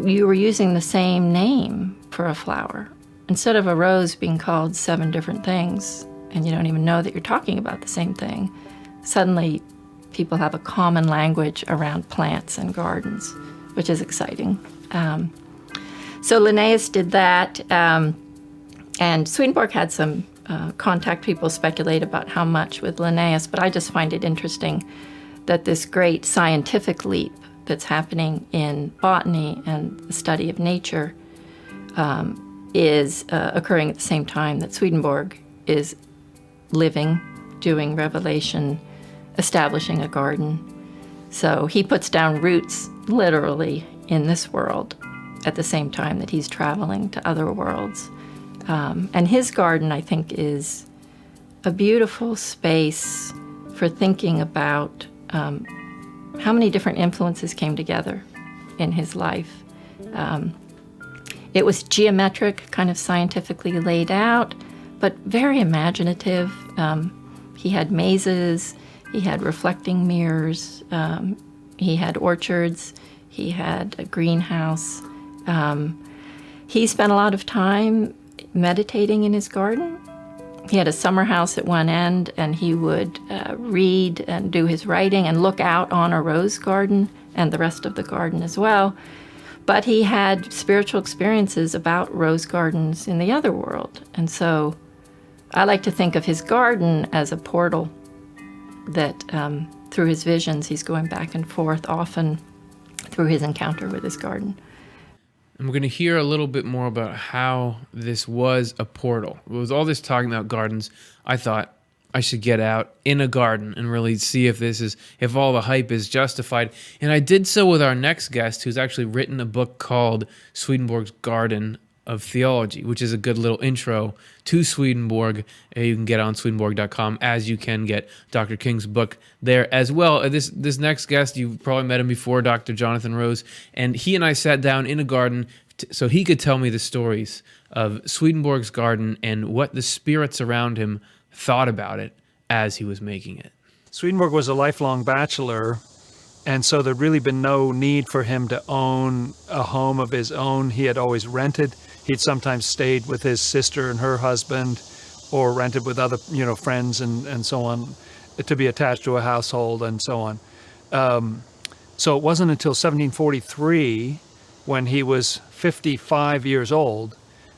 you were using the same name for a flower. Instead of a rose being called 7 different things, and you don't even know that you're talking about the same thing, suddenly people have a common language around plants and gardens, which is exciting. So Linnaeus did that, and Swedenborg had some contact people speculate about how much with Linnaeus, but I just find it interesting that this great scientific leap that's happening in botany and the study of nature is occurring at the same time that Swedenborg is living, doing revelation, establishing a garden. So he puts down roots literally in this world at the same time that he's traveling to other worlds. And his garden, I think, is a beautiful space for thinking about how many different influences came together in his life. It was geometric, kind of scientifically laid out, but very imaginative. He had mazes, he had reflecting mirrors, he had orchards, he had a greenhouse. He spent a lot of time meditating in his garden. He had a summer house at one end, and he would read and do his writing and look out on a rose garden and the rest of the garden as well. But he had spiritual experiences about rose gardens in the other world. And so I like to think of his garden as a portal that through his visions, he's going back and forth often through his encounter with his garden. And we're going to hear a little bit more about how this was a portal. With all this talking about gardens, I thought I should get out in a garden and really see if all the hype is justified. And I did so with our next guest, who's actually written a book called Swedenborg's Garden of Theology, which is a good little intro to Swedenborg. You can get on Swedenborg.com, as you can get Dr. King's book there as well. This next guest, you've probably met him before, Dr. Jonathan Rose, and he and I sat down in a garden so he could tell me the stories of Swedenborg's garden and what the spirits around him thought about it as he was making it. Swedenborg was a lifelong bachelor, and so there'd really been no need for him to own a home of his own. He had always rented. He'd sometimes stayed with his sister and her husband, or rented with other, friends and so on, to be attached to a household and so on. So it wasn't until 1743, when he was 55 years old,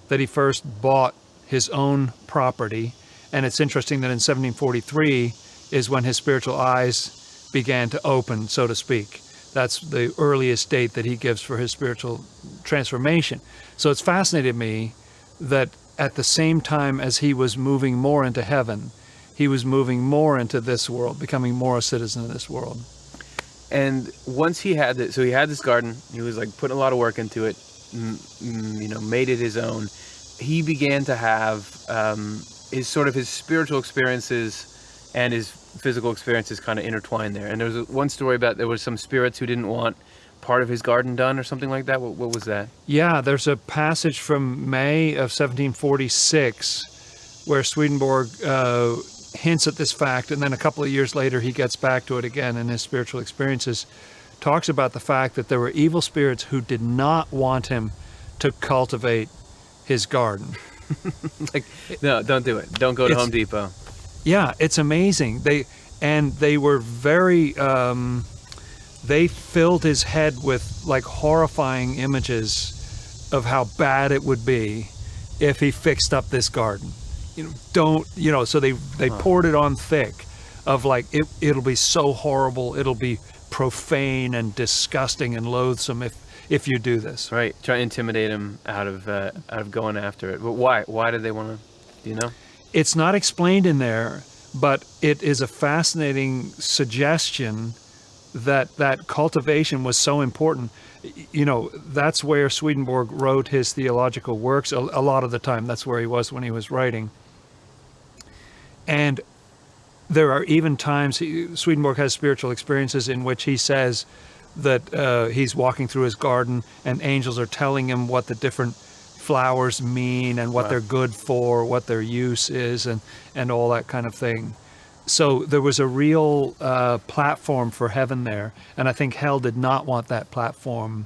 that he first bought his own property. And it's interesting that in 1743 is when his spiritual eyes began to open, so to speak. That's the earliest date that he gives for his spiritual transformation. So it's fascinated me that at the same time as he was moving more into heaven, he was moving more into this world, becoming more a citizen of this world. And once he had it, so he had this garden, he was like putting a lot of work into it, made it his own. He began to have his spiritual experiences and his physical experiences kind of intertwined there. And there was one story about there was some spirits who didn't want part of his garden done or something like that. What was that? Yeah, there's a passage from May of 1746 where Swedenborg hints at this fact, and then a couple of years later he gets back to it again in his spiritual experiences, talks about the fact that there were evil spirits who did not want him to cultivate his garden. Like, no, don't do it. Don't go to Home Depot. Yeah, it's amazing. They were very, they filled his head with like horrifying images of how bad it would be if he fixed up this garden. So they poured it on thick of like, it'll be so horrible, it'll be profane and disgusting and loathsome if you do this. Right, try to intimidate him out of going after it. But why? Why did they want to? Do you know? It's not explained in there, but it is a fascinating suggestion that cultivation was so important. That's where Swedenborg wrote his theological works. A lot of the time, that's where he was when he was writing. And there are even times Swedenborg has spiritual experiences in which he says that he's walking through his garden and angels are telling him what the different flowers mean and what they're good for, what their use is, and all that kind of thing. So there was a real platform for heaven there, and I think hell did not want that platform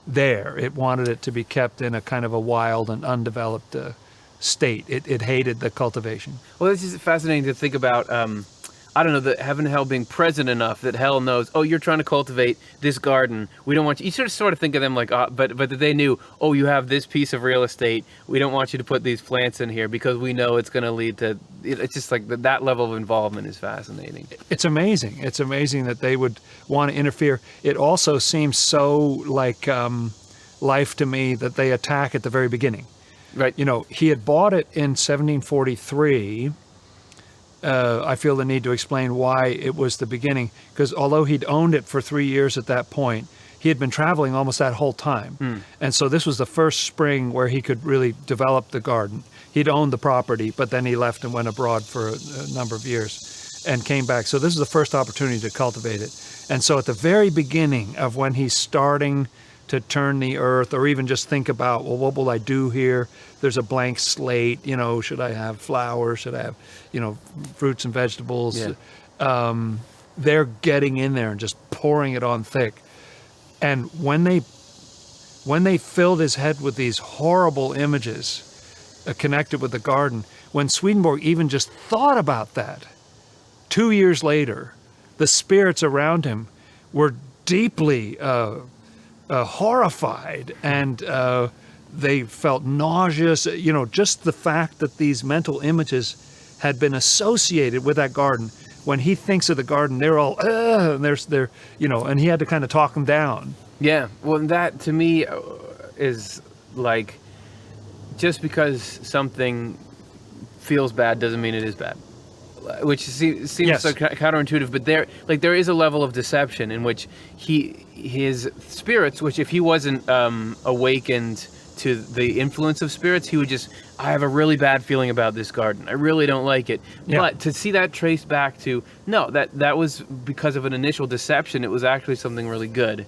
there. It wanted it to be kept in a kind of a wild and undeveloped state. It hated the cultivation. Well, this is fascinating to think about. I don't know, that heaven and hell being present enough that hell knows, oh, you're trying to cultivate this garden. We don't want you. You sort of think of them like, but that they knew, oh, you have this piece of real estate. We don't want you to put these plants in here because we know it's going to lead to. It's just like that level of involvement is fascinating. It's amazing. It's amazing that they would want to interfere. It also seems so like life to me that they attack at the very beginning. Right. He had bought it in 1743. I feel the need to explain why it was the beginning, because although he'd owned it for 3 years at that point, he had been traveling almost that whole time. And so this was the first spring where he could really develop the garden. He'd owned the property, but then he left and went abroad for a number of years and came back. So this is the first opportunity to cultivate it. And so at the very beginning of when he's starting to turn the earth, or even just think about, well, what will I do here? There's a blank slate, should I have flowers? Should I have, fruits and vegetables? Yeah. They're getting in there and just pouring it on thick. And when they filled his head with these horrible images connected with the garden, when Swedenborg even just thought about that, 2 years later, the spirits around him were deeply horrified, and they felt nauseous. Just the fact that these mental images had been associated with that garden. When he thinks of the garden, they're all, and they're, and he had to kind of talk them down. Yeah, well, that to me is like, just because something feels bad doesn't mean it is bad. Which seems so counterintuitive, but there is a level of deception in which his spirits, which if he wasn't awakened to the influence of spirits, he would just, I have a really bad feeling about this garden. I really don't like it. Yeah. But to see that traced back to, no, that was because of an initial deception. It was actually something really good.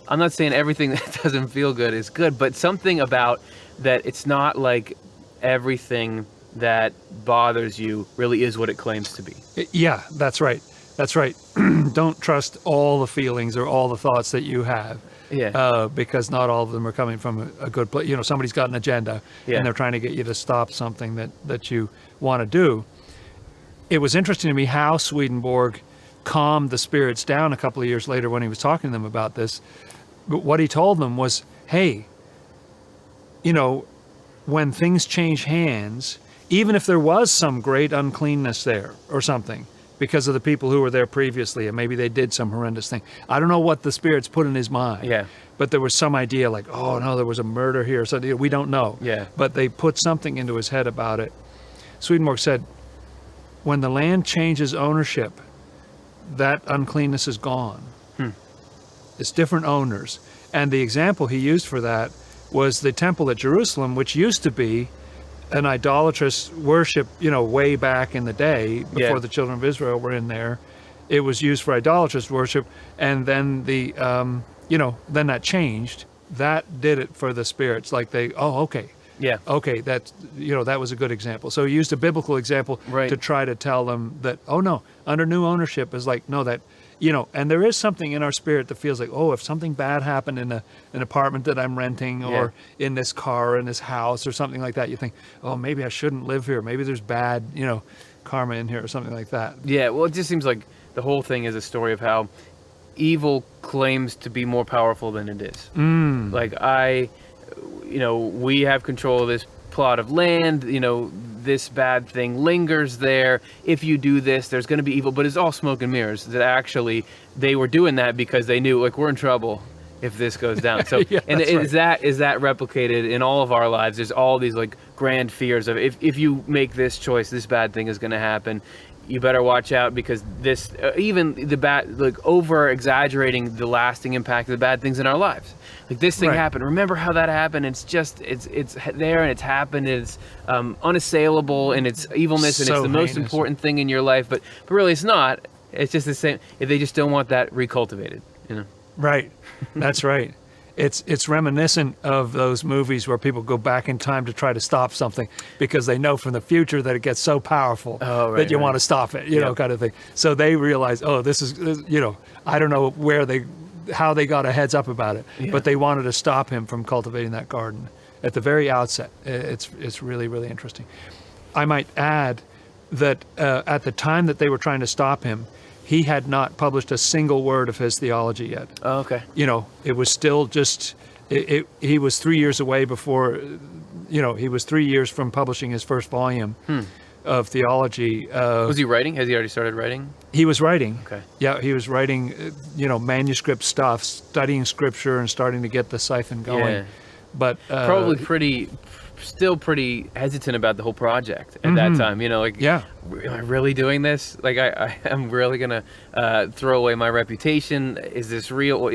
I'm not saying everything that doesn't feel good is good, but something about that, it's not like everything that bothers you really is what it claims to be. Yeah, that's right. That's right. Don't trust all the feelings or all the thoughts that you have. Yeah. Because not all of them are coming from a good place. Somebody's got an agenda, and they're trying to get you to stop something that you want to do. It was interesting to me how Swedenborg calmed the spirits down a couple of years later when he was talking to them about this. But what he told them was, hey, when things change hands, even if there was some great uncleanness there or something because of the people who were there previously, and maybe they did some horrendous thing. I don't know what the spirits put in his mind. Yeah. But there was some idea like, oh no, there was a murder here. So we don't know. Yeah. But they put something into his head about it. Swedenborg said, when the land changes ownership, that uncleanness is gone. It's different owners. And the example he used for that was the temple at Jerusalem, which used to be an idolatrous worship, way back in the day before the children of Israel were in there. It was used for idolatrous worship, and then then that changed. That did it for the spirits. Like okay, that was a good example. So he used a biblical example to try to tell them that, no, under new ownership is like, no, that, and there is something in our spirit that feels like, if something bad happened in an apartment that I'm renting or in this car, or in this house or something like that, you think, maybe I shouldn't live here. Maybe there's bad, karma in here or something like that. Yeah, well, it just seems like the whole thing is a story of how evil claims to be more powerful than it is. Like we have control of this plot of land, this bad thing lingers there. If you do this, there's going to be evil, but it's all smoke and mirrors. That actually they were doing that because they knew, like, we're in trouble if this goes down. So, is that replicated in all of our lives? There's all these like grand fears of if you make this choice, this bad thing is going to happen. You better watch out because this, even the bad, like over exaggerating the lasting impact of the bad things in our lives. Like this thing happened. Remember how that happened? It's just, it's there and it's happened. It's unassailable in its evilness, and it's the most important thing in your life. But really, it's not. It's just the same. They just don't want that recultivated. Right. That's right. It's reminiscent of those movies where people go back in time to try to stop something because they know from the future that it gets so powerful that you want to stop it, kind of thing. So they realize, this is, I don't know how they got a heads up about it, but they wanted to stop him from cultivating that garden at the very outset. It's really, really interesting. I might add that at the time that they were trying to stop him, he had not published a single word of his theology yet. Oh, okay. It was still just, he was 3 years away before, he was 3 years from publishing his first volume of theology. Was he writing? Has he already started writing? He was writing. Okay. Yeah, he was writing, manuscript stuff, studying scripture and starting to get the siphon going. Yeah. But probably still pretty hesitant about the whole project at that time. Am I really doing this? Like I am really gonna throw away my reputation? Is this real?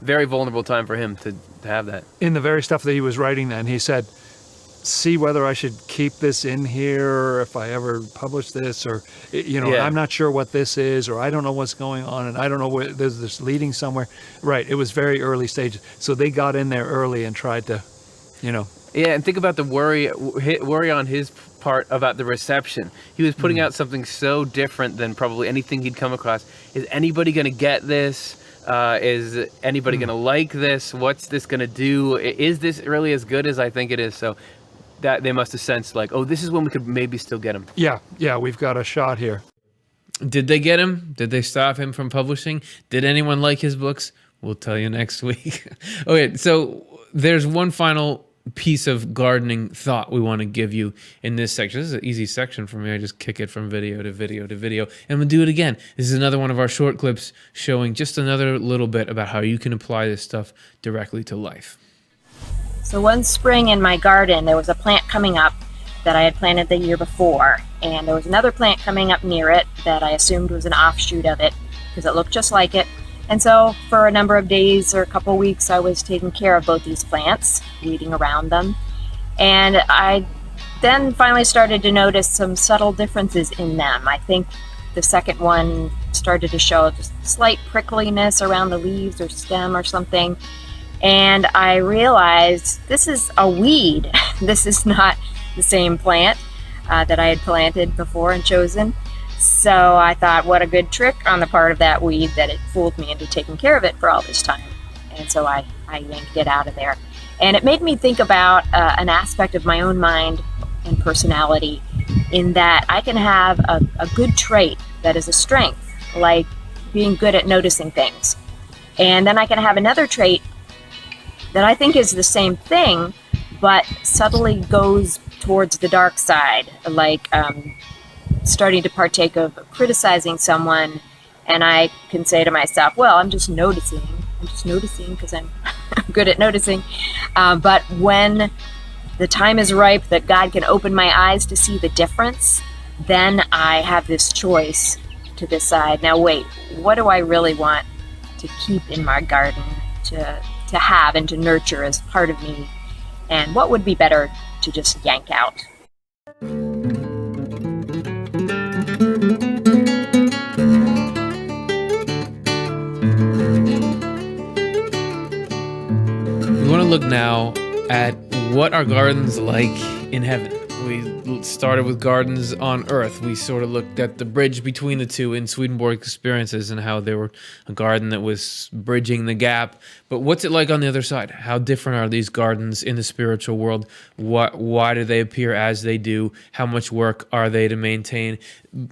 Very vulnerable time for him to have that. In the very stuff that he was writing then, he said, see whether I should keep this in here or if I ever publish this, or I'm not sure what this is, or I don't know what's going on, and I don't know where this leading somewhere. Right. It was very early stages. So they got in there early and tried to, Yeah, and think about the worry on his part about the reception. He was putting out something so different than probably anything he'd come across. Is anybody going to get this? Is anybody going to like this? What's this going to do? Is this really as good as I think it is? So that they must have sensed like, this is when we could maybe still get him. Yeah, we've got a shot here. Did they get him? Did they stop him from publishing? Did anyone like his books? We'll tell you next week. Okay, so there's one final piece of gardening thought we want to give you in this section. This is an easy section for me. I just kick it from video to video to video, and we'll do it again. This is another one of our short clips showing just another little bit about how you can apply this stuff directly to life. So one spring in my garden, there was a plant coming up that I had planted the year before, and there was another plant coming up near it that I assumed was an offshoot of it because it looked just like it. And so for a number of days or a couple weeks, I was taking care of both these plants, weeding around them. And I then finally started to notice some subtle differences in them. I think the second one started to show just slight prickliness around the leaves or stem or something. And I realized this is a weed. This is not the same plant that I had planted before and chosen. So I thought, what a good trick on the part of that weed that it fooled me into taking care of it for all this time. And so I yanked it out of there. And it made me think about an aspect of my own mind and personality in that I can have a good trait that is a strength, like being good at noticing things. And then I can have another trait that I think is the same thing, but subtly goes towards the dark side, like starting to partake of criticizing someone, and I can say to myself, well, I'm just noticing because I'm good at noticing. But when the time is ripe that God can open my eyes to see the difference, then I have this choice to decide, now wait, what do I really want to keep in my garden, to have and to nurture as part of me, and what would be better to just yank out We want to look now at what are gardens like in heaven. We started with gardens on earth. We sort of looked at the bridge between the two in Swedenborg experiences and how they were a garden that was bridging the gap. But what's it like on the other side? How different are these gardens in the spiritual world? Why do they appear as they do? How much work are they to maintain?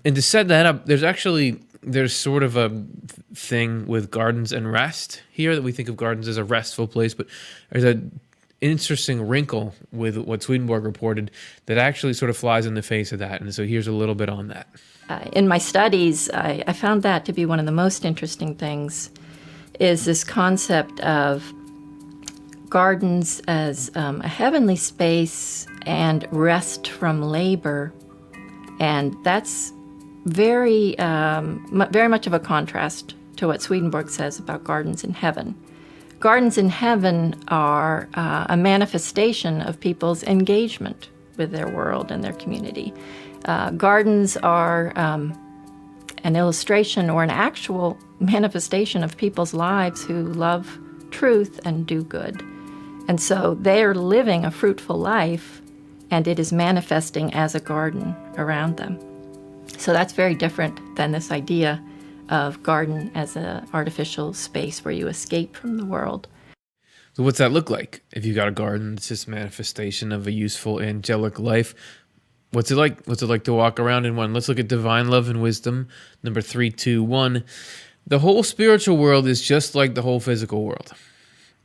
And to set that up, there's sort of a thing with gardens and rest here, that we think of gardens as a restful place, but there's an interesting wrinkle with what Swedenborg reported that actually sort of flies in the face of that. And so here's a little bit on that. In my studies, I found that to be one of the most interesting things, is this concept of gardens as a heavenly space and rest from labor. And that's very much of a contrast to what Swedenborg says about gardens in heaven. Gardens in heaven are a manifestation of people's engagement with their world and their community. Gardens are an illustration or an actual manifestation of people's lives who love truth and do good. And so they're living a fruitful life, and it is manifesting as a garden around them. So that's very different than this idea of garden as an artificial space where you escape from the world. So what's that look like? If you got a garden, it's just a manifestation of a useful angelic life. What's it like? What's it like to walk around in one? Let's look at divine love and wisdom. Number 3, 2, 1. The whole spiritual world is just like the whole physical world.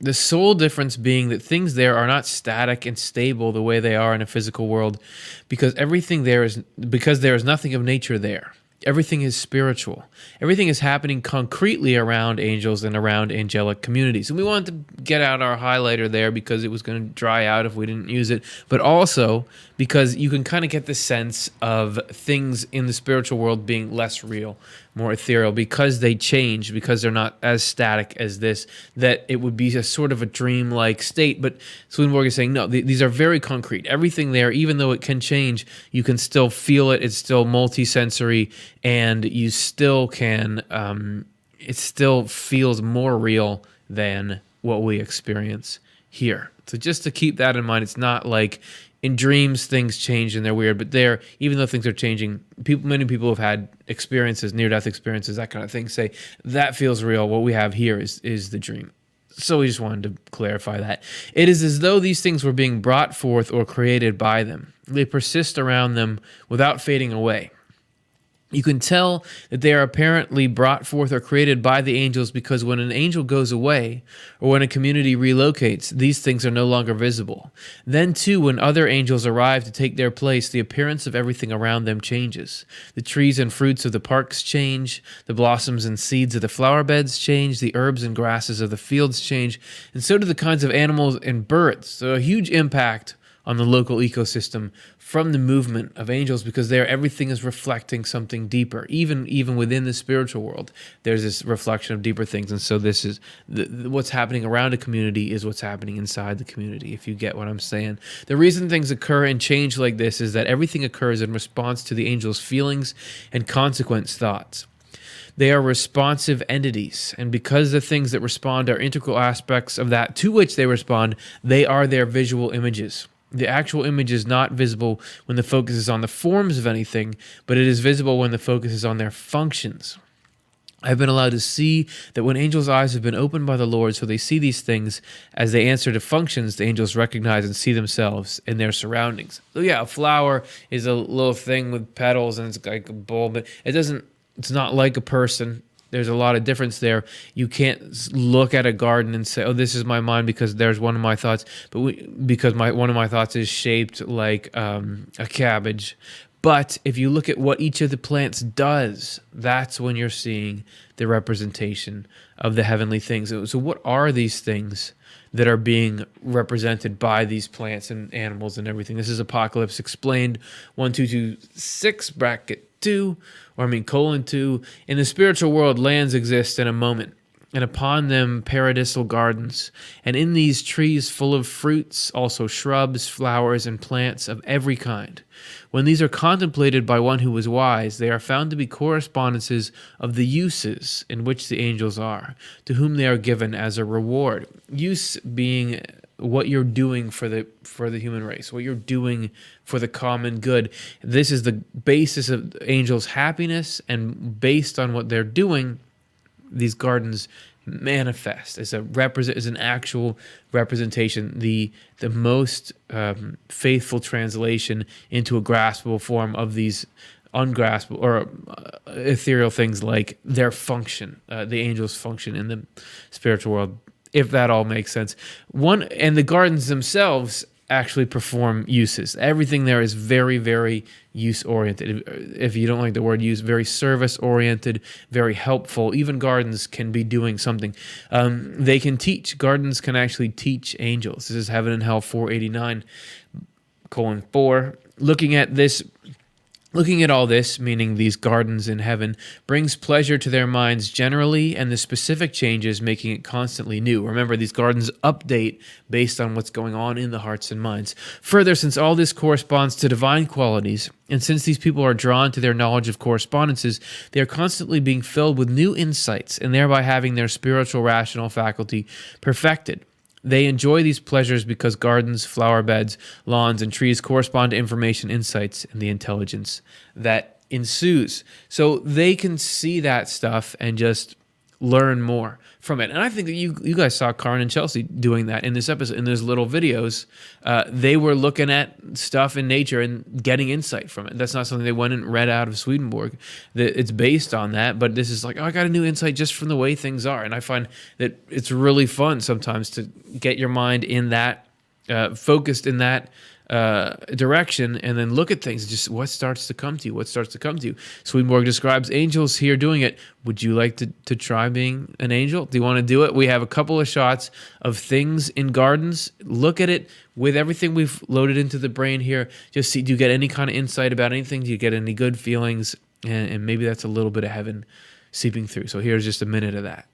The sole difference being that things there are not static and stable the way they are in a physical world, because there is nothing of nature there. Everything is spiritual. Everything is happening concretely around angels and around angelic communities. And we wanted to get out our highlighter there because it was going to dry out if we didn't use it, but also because you can kind of get the sense of things in the spiritual world being less real, more ethereal, because they change, because they're not as static as this, that it would be a sort of a dream-like state. But Swedenborg is saying, no, these are very concrete. Everything there, even though it can change, you can still feel it. It's still multisensory, and you still can, it still feels more real than what we experience here. So just to keep that in mind, it's not like in dreams things change and they're weird, but there, even though things are changing, many people have had experiences, near-death experiences, that kind of thing, say that feels real. What we have here is the dream. So we just wanted to clarify that. It is as though these things were being brought forth or created by them. They persist around them without fading away. You can tell that they are apparently brought forth or created by the angels because when an angel goes away or when a community relocates, these things are no longer visible. Then, too, when other angels arrive to take their place, the appearance of everything around them changes. The trees and fruits of the parks change, the blossoms and seeds of the flower beds change, the herbs and grasses of the fields change, and so do the kinds of animals and birds. So a huge impact on the local ecosystem from the movement of angels, because there everything is reflecting something deeper. Even within the spiritual world, there's this reflection of deeper things. And so this is what's happening around a community is what's happening inside the community, if you get what I'm saying. The reason things occur and change like this is that everything occurs in response to the angels' feelings and consequence thoughts. They are responsive entities, and because the things that respond are integral aspects of that to which they respond, they are their visual images. The actual image is not visible when the focus is on the forms of anything, but it is visible when the focus is on their functions. I've been allowed to see that when angels' eyes have been opened by the Lord, so they see these things as they answer to functions, the angels recognize and see themselves in their surroundings. So yeah, a flower is a little thing with petals and it's like a bulb, but it's not like a person. There's a lot of difference there. You can't look at a garden and say, oh, this is my mind because there's one of my thoughts, but one of my thoughts is shaped like a cabbage. But if you look at what each of the plants does, that's when you're seeing the representation of the heavenly things. So what are these things that are being represented by these plants and animals and everything? This is Apocalypse Explained 1226 bracket 2, colon 2. In the spiritual world, lands exist in a moment. and upon them paradisal gardens, and in these trees full of fruits, also shrubs, flowers, and plants of every kind. When these are contemplated by one who is wise, they are found to be correspondences of the uses in which the angels are, to whom they are given as a reward. Use being what you're doing for the human race, what you're doing for the common good. This is the basis of angels' happiness, and based on what they're doing, these gardens manifest as an actual representation, the most faithful translation into a graspable form of these ungraspable or ethereal things like their function, the angels' function in the spiritual world, if that all makes sense. And the gardens themselves actually perform uses. Everything there is very, very use-oriented. If you don't like the word use, very service-oriented, very helpful. Even gardens can be doing something. They can teach. Gardens can actually teach angels. This is Heaven and Hell 489:4. Looking at all this, meaning these gardens in heaven, brings pleasure to their minds generally, and the specific changes making it constantly new. Remember, these gardens update based on what's going on in the hearts and minds. Further, since all this corresponds to divine qualities, and since these people are drawn to their knowledge of correspondences, they are constantly being filled with new insights, and thereby having their spiritual rational faculty perfected. They enjoy these pleasures because gardens, flower beds, lawns, and trees correspond to information, insights, and the intelligence that ensues. So they can see that stuff and just learn more from it. And I think that you guys saw Karin and Chelsea doing that in this episode, in those little videos. They were looking at stuff in nature and getting insight from it. That's not something they went and read out of Swedenborg. It's based on that, but this is like, I got a new insight just from the way things are. And I find that it's really fun sometimes to get your mind in that, focused in that direction, and then look at things, just what starts to come to you. Swedenborg describes angels here doing it. Would you like to try being an angel? Do you want to do it? We have a couple of shots of things in gardens. Look at it with everything we've loaded into the brain here. Just see, do you get any kind of insight about anything? Do you get any good feelings? And maybe that's a little bit of heaven seeping through. So here's just a minute of that.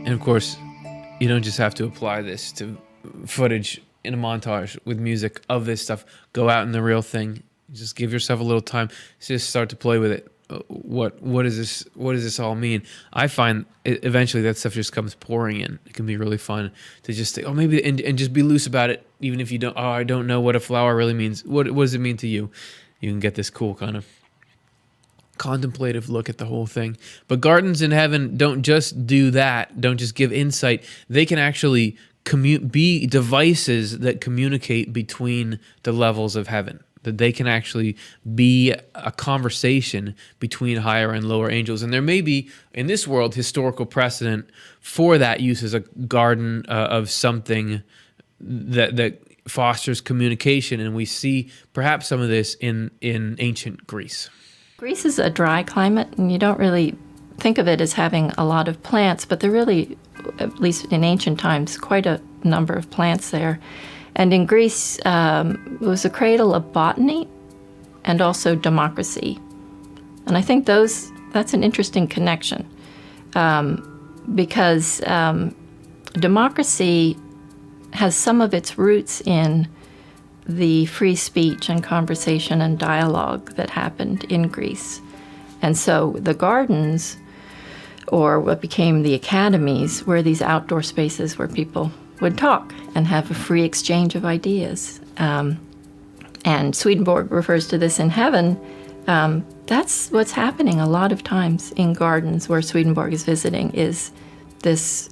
And of course, you don't just have to apply this to footage in a montage with music of this stuff. Go out in the real thing. Just give yourself a little time. Just start to play with it. What does this all mean? I find eventually that stuff just comes pouring in. It can be really fun to just think, maybe, and just be loose about it. Even if you don't, I don't know what a flower really means. What does it mean to you? You can get this cool kind of contemplative look at the whole thing. But gardens in heaven don't just do that, don't just give insight. They can actually be devices that communicate between the levels of heaven, that they can actually be a conversation between higher and lower angels. And there may be, in this world, historical precedent for that use as a garden of something that fosters communication, and we see perhaps some of this in ancient Greece. Greece is a dry climate, and you don't really think of it as having a lot of plants, but there really, at least in ancient times, quite a number of plants there. And in Greece, it was a cradle of botany and also democracy. And I think that's an interesting connection, because democracy has some of its roots in the free speech and conversation and dialogue that happened in Greece. And so the gardens, or what became the academies, were these outdoor spaces where people would talk and have a free exchange of ideas. And Swedenborg refers to this in heaven. That's what's happening a lot of times in gardens where Swedenborg is visiting, is this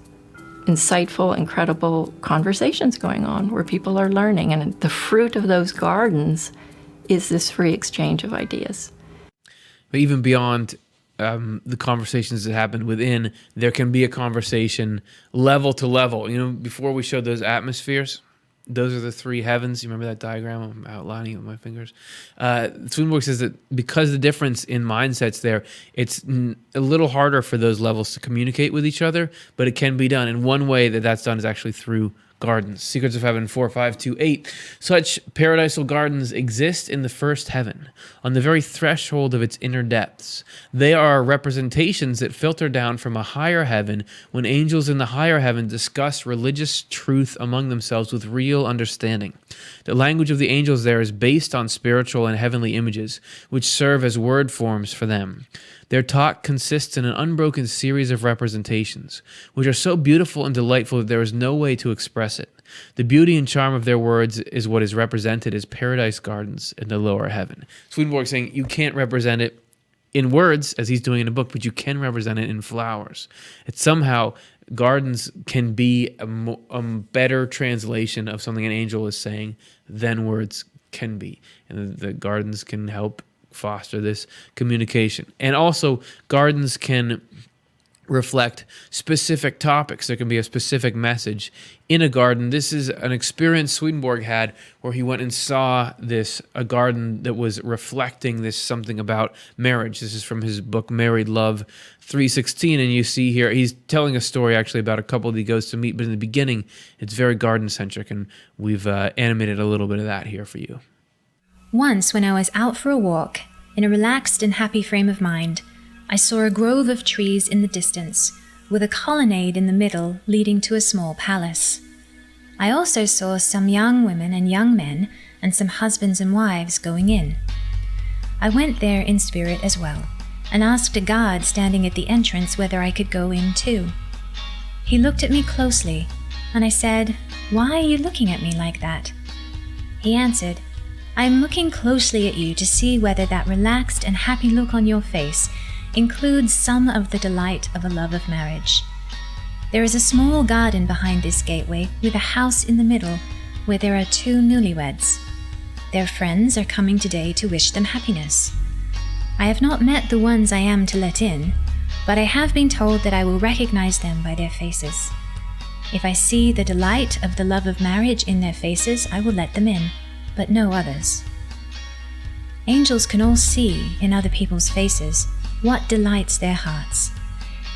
insightful, incredible conversations going on where people are learning. And the fruit of those gardens is this free exchange of ideas. But even beyond the conversations that happen within, there can be a conversation level to level. You know, before we showed those atmospheres, those are the three heavens. You remember that diagram? I'm outlining it with my fingers. Swedenborg says that because the difference in mindsets there, it's a little harder for those levels to communicate with each other, but it can be done. And one way that that's done is actually through gardens. Secrets of Heaven 4.5.2.8. Such paradisal gardens exist in the first heaven, on the very threshold of its inner depths. They are representations that filter down from a higher heaven when angels in the higher heaven discuss religious truth among themselves with real understanding. The language of the angels there is based on spiritual and heavenly images, which serve as word forms for them. Their talk consists in an unbroken series of representations, which are so beautiful and delightful that there is no way to express it. The beauty and charm of their words is what is represented as paradise gardens in the lower heaven. Swedenborg is saying you can't represent it in words, as he's doing in a book, but you can represent it in flowers. It's somehow gardens can be a better translation of something an angel is saying than words can be. And the gardens can help foster this communication. And also, gardens can reflect specific topics. There can be a specific message in a garden. This is an experience Swedenborg had where he went and saw a garden that was reflecting this something about marriage. This is from his book, Married Love 3:16. And you see here, he's telling a story actually about a couple that he goes to meet, but in the beginning, it's very garden-centric, and we've animated a little bit of that here for you. Once, when I was out for a walk, in a relaxed and happy frame of mind, I saw a grove of trees in the distance, with a colonnade in the middle leading to a small palace. I also saw some young women and young men, and some husbands and wives going in. I went there in spirit as well, and asked a guard standing at the entrance whether I could go in too. He looked at me closely, and I said, "Why are you looking at me like that?" He answered, "I am looking closely at you to see whether that relaxed and happy look on your face includes some of the delight of a love of marriage. There is a small garden behind this gateway with a house in the middle where there are two newlyweds. Their friends are coming today to wish them happiness. I have not met the ones I am to let in, but I have been told that I will recognize them by their faces. If I see the delight of the love of marriage in their faces, I will let them in, but no others." Angels can all see in other people's faces what delights their hearts,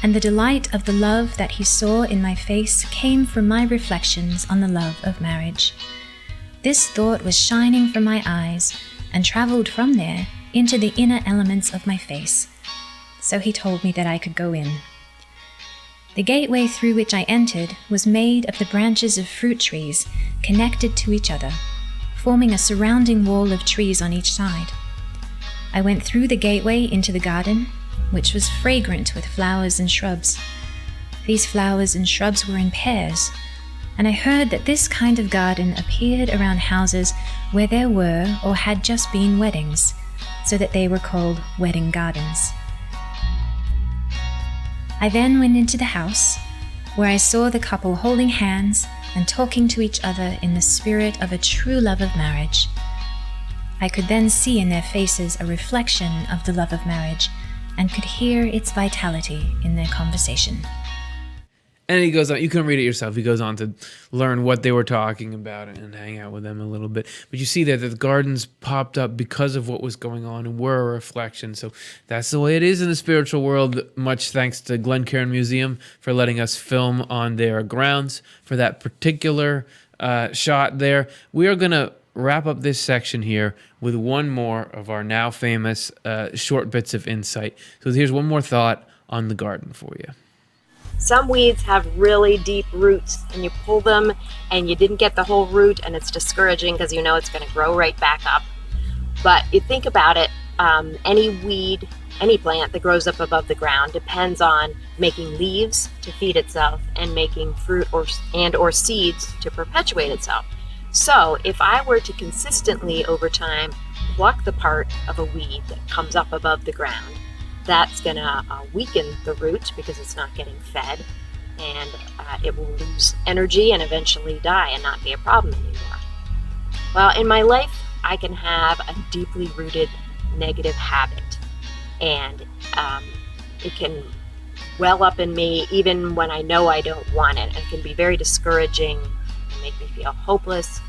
and the delight of the love that he saw in my face came from my reflections on the love of marriage. This thought was shining from my eyes and traveled from there into the inner elements of my face, so he told me that I could go in. The gateway through which I entered was made of the branches of fruit trees connected to each other, forming a surrounding wall of trees on each side. I went through the gateway into the garden, which was fragrant with flowers and shrubs. These flowers and shrubs were in pairs, and I heard that this kind of garden appeared around houses where there were or had just been weddings, so that they were called wedding gardens. I then went into the house, where I saw the couple holding hands and talking to each other in the spirit of a true love of marriage. I could then see in their faces a reflection of the love of marriage and could hear its vitality in their conversation. And he goes on, you can read it yourself. He goes on to learn what they were talking about and hang out with them a little bit. But you see that the gardens popped up because of what was going on and were a reflection. So that's the way it is in the spiritual world. Much thanks to Glencairn Museum for letting us film on their grounds for that particular shot there. We are going to wrap up this section here with one more of our now famous short bits of insight. So here's one more thought on the garden for you. Some weeds have really deep roots, and you pull them and you didn't get the whole root, and it's discouraging because you know it's going to grow right back up. But you think about it, Any weed, any plant that grows up above the ground depends on making leaves to feed itself and making fruit or seeds to perpetuate itself. So if I were to consistently over time pluck the part of a weed that comes up above the ground, that's going to weaken the root because it's not getting fed, and it will lose energy and eventually die and not be a problem anymore. Well, in my life, I can have a deeply rooted negative habit, and it can well up in me even when I know I don't want it. It can be very discouraging and make me feel hopeless.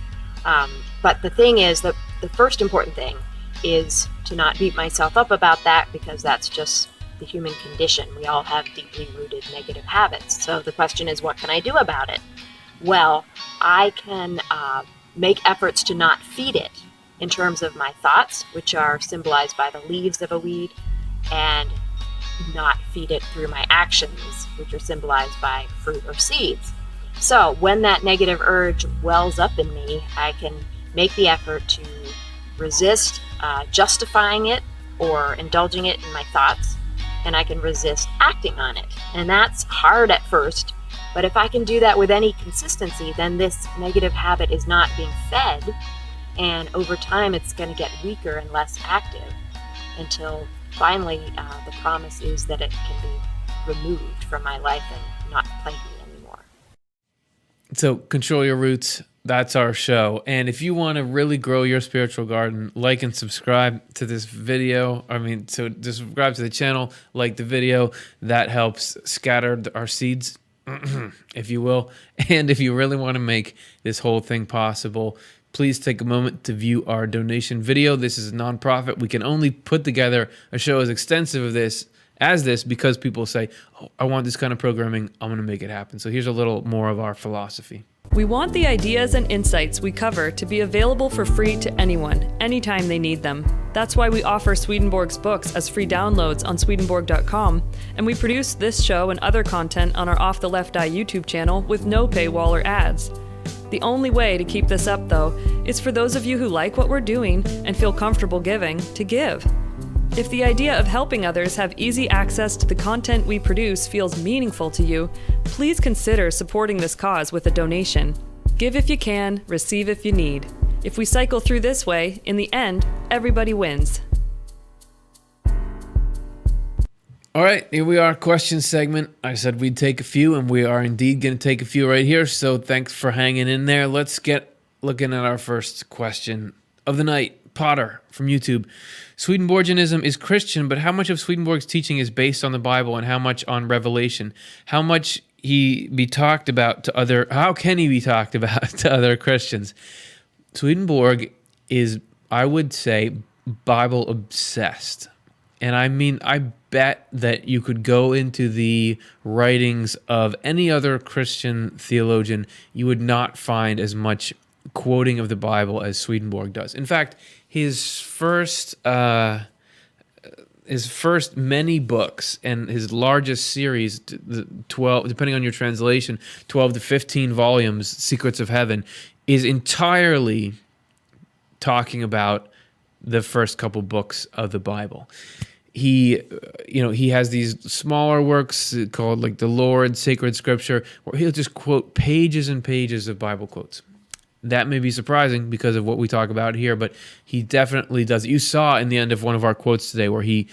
But the thing is that the first important thing is to not beat myself up about that, because that's just the human condition. We all have deeply rooted negative habits. So the question is, what can I do about it? Well, I can make efforts to not feed it in terms of my thoughts, which are symbolized by the leaves of a weed, and not feed it through my actions, which are symbolized by fruit or seeds. So when that negative urge wells up in me, I can make the effort to resist justifying it or indulging it in my thoughts, and I can resist acting on it. And that's hard at first, but if I can do that with any consistency, then this negative habit is not being fed, and over time it's going to get weaker and less active until finally the promise is that it can be removed from my life and not plague me anymore. So Control Your Roots, that's our show. And if you want to really grow your spiritual garden, like and subscribe to this video. So just subscribe to the channel, like the video. That helps scatter our seeds, if you will. And if you really want to make this whole thing possible, please take a moment to view our donation video. This is a nonprofit. We can only put together a show as extensive as this because people say, oh, I want this kind of programming. I'm going to make it happen. So here's a little more of our philosophy. We want the ideas and insights we cover to be available for free to anyone, anytime they need them. That's why we offer Swedenborg's books as free downloads on Swedenborg.com, and we produce this show and other content on our Off the Left Eye YouTube channel with no paywall or ads. The only way to keep this up, though, is for those of you who like what we're doing and feel comfortable giving to give. If the idea of helping others have easy access to the content we produce feels meaningful to you, please consider supporting this cause with a donation. Give if you can, receive if you need. If we cycle through this way, in the end, everybody wins. All right, here we are, question segment. I said we'd take a few, and we are indeed going to take a few right here, so thanks for hanging in there. Let's get looking at our first question of the night. Potter from YouTube. Swedenborgianism is Christian, but how much of Swedenborg's teaching is based on the Bible and how much on revelation? How much how can he be talked about to other Christians? Swedenborg is, I would say, Bible obsessed. And I bet that you could go into the writings of any other Christian theologian, you would not find as much quoting of the Bible as Swedenborg does. In fact, his first many books and his largest series, 12, depending on your translation, 12 to 15 volumes, Secrets of Heaven, is entirely talking about the first couple books of the Bible. He has these smaller works called like the Lord, Sacred Scripture, where he'll just quote pages and pages of Bible quotes. That may be surprising because of what we talk about here, but he definitely does it. You saw in the end of one of our quotes today where he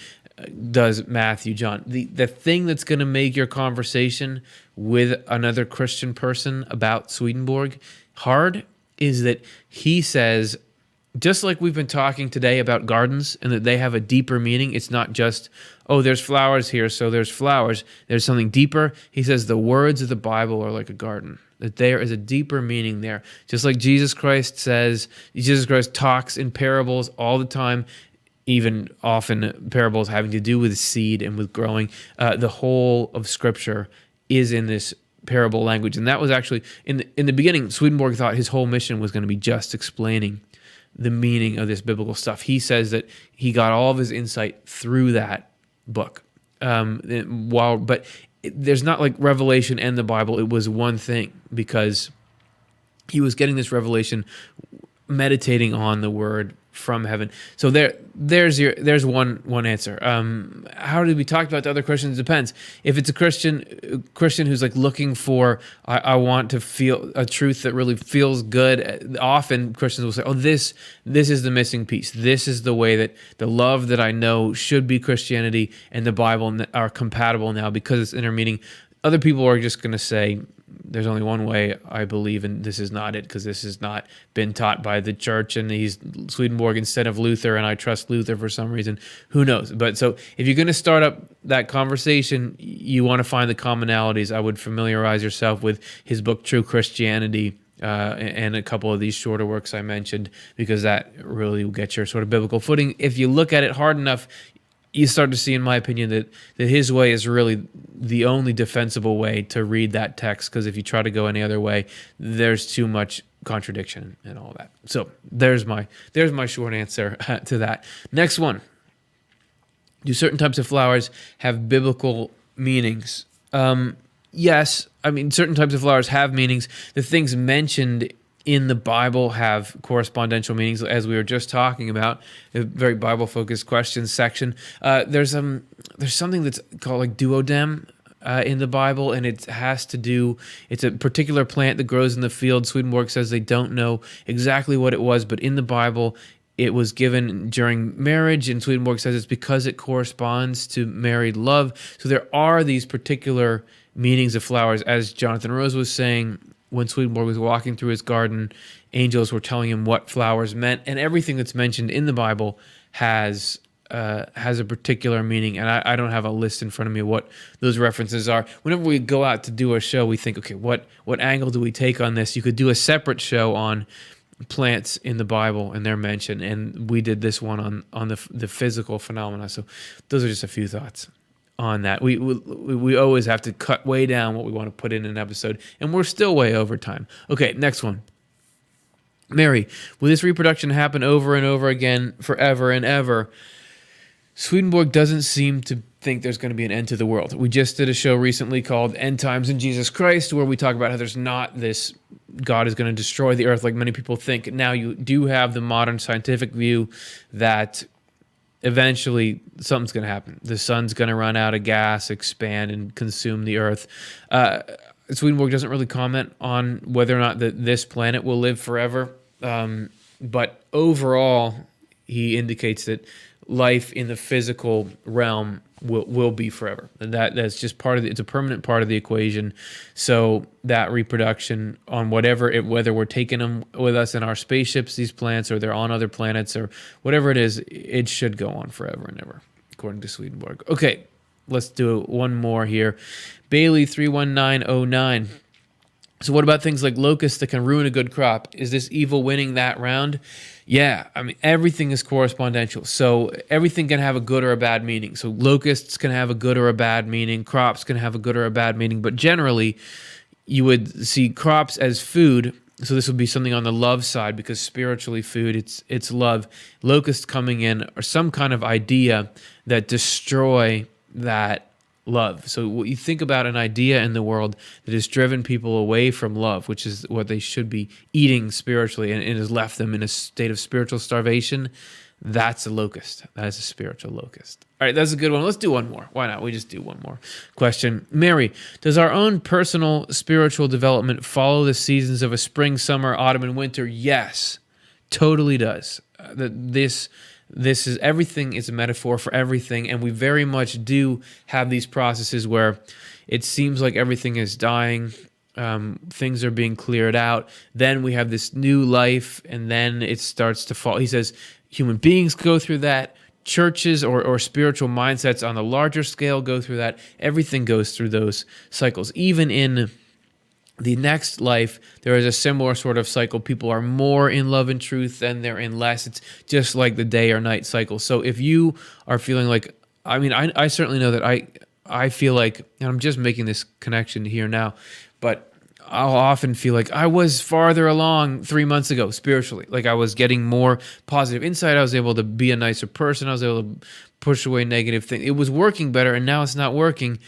does Matthew, John. The thing that's going to make your conversation with another Christian person about Swedenborg hard is that he says, just like we've been talking today about gardens and that they have a deeper meaning, it's not just, oh, there's flowers here, so there's flowers. There's something deeper. He says the words of the Bible are like a garden, that there is a deeper meaning there. Just like Jesus Christ talks in parables all the time, even often parables having to do with seed and with growing. The whole of Scripture is in this parable language. And that was actually, in the beginning, Swedenborg thought his whole mission was going to be just explaining the meaning of this biblical stuff. He says that he got all of his insight through that book. But there's not like Revelation and the Bible. It was one thing because he was getting this revelation meditating on the word from heaven. So there's one answer. How do we talk about to other Christians? Depends. If it's a Christian who's like looking for, I want to feel a truth that really feels good. Often Christians will say, oh, this is the missing piece. This is the way that the love that I know should be Christianity and the Bible are compatible now because it's intermeeting. Other people are just going to say, there's only one way I believe, and this is not it, because this has not been taught by the church, and he's Swedenborg instead of Luther, and I trust Luther for some reason. Who knows? But so if you're going to start up that conversation, you want to find the commonalities. I would familiarize yourself with his book, True Christianity, and a couple of these shorter works I mentioned, because that really will get your sort of biblical footing. If you look at it hard enough, you start to see, in my opinion, that his way is really the only defensible way to read that text, because if you try to go any other way, there's too much contradiction and all that. So there's my short answer to that. Next one. Do certain types of flowers have biblical meanings? Yes. I mean, certain types of flowers have meanings. The things mentioned in the Bible have correspondential meanings, as we were just talking about, a very Bible-focused questions section. There's something that's called like duodem in the Bible, and it has to do, it's a particular plant that grows in the field. Swedenborg says they don't know exactly what it was, but in the Bible, it was given during marriage, and Swedenborg says it's because it corresponds to married love. So there are these particular meanings of flowers, as Jonathan Rose was saying. When Swedenborg was walking through his garden, angels were telling him what flowers meant, and everything that's mentioned in the Bible has a particular meaning. And I don't have a list in front of me of what those references are. Whenever we go out to do a show, we think, okay, what angle do we take on this? You could do a separate show on plants in the Bible and their mention, and we did this one on the physical phenomena. So those are just a few thoughts on that. We always have to cut way down what we want to put in an episode, and we're still way over time. Okay, next one. Mary, will this reproduction happen over and over again forever and ever? Swedenborg doesn't seem to think there's going to be an end to the world. We just did a show recently called End Times in Jesus Christ, where we talk about how there's not this God is going to destroy the earth like many people think. Now you do have the modern scientific view that eventually something's going to happen. The sun's going to run out of gas, expand, and consume the earth. Swedenborg doesn't really comment on whether or not this planet will live forever. But overall, he indicates that life in the physical realm will be forever. And that's just it's a permanent part of the equation. So that reproduction on whether we're taking them with us in our spaceships, these plants, or they're on other planets, or whatever it is, it should go on forever and ever, according to Swedenborg. Okay, let's do one more here. Bailey 31909. So what about things like locusts that can ruin a good crop? Is this evil winning that round? Yeah, I mean, everything is correspondential. So everything can have a good or a bad meaning. So locusts can have a good or a bad meaning. Crops can have a good or a bad meaning. But generally, you would see crops as food. So this would be something on the love side, because spiritually food, it's love. Locusts coming in are some kind of idea that destroy that love. So what you think about an idea in the world that has driven people away from love, which is what they should be eating spiritually, and has left them in a state of spiritual starvation, that's a locust. That is a spiritual locust. All right, that's a good one. Let's do one more. Why not? We just do one more question. Mary, does our own personal spiritual development follow the seasons of a spring, summer, autumn, and winter? Yes, totally does. This is, everything is a metaphor for everything, and we very much do have these processes where it seems like everything is dying, things are being cleared out, then we have this new life, and then it starts to fall. He says human beings go through that, churches or spiritual mindsets on the larger scale go through that. Everything goes through those cycles. Even in the next life, there is a similar sort of cycle. People are more in love and truth than they're in less. It's just like the day or night cycle. So if you are feeling like, I mean, I certainly know that I feel like, and I'm just making this connection here now, but I'll often feel like I was farther along 3 months ago spiritually. Like I was getting more positive insight. I was able to be a nicer person. I was able to push away negative things. It was working better, and now it's not working.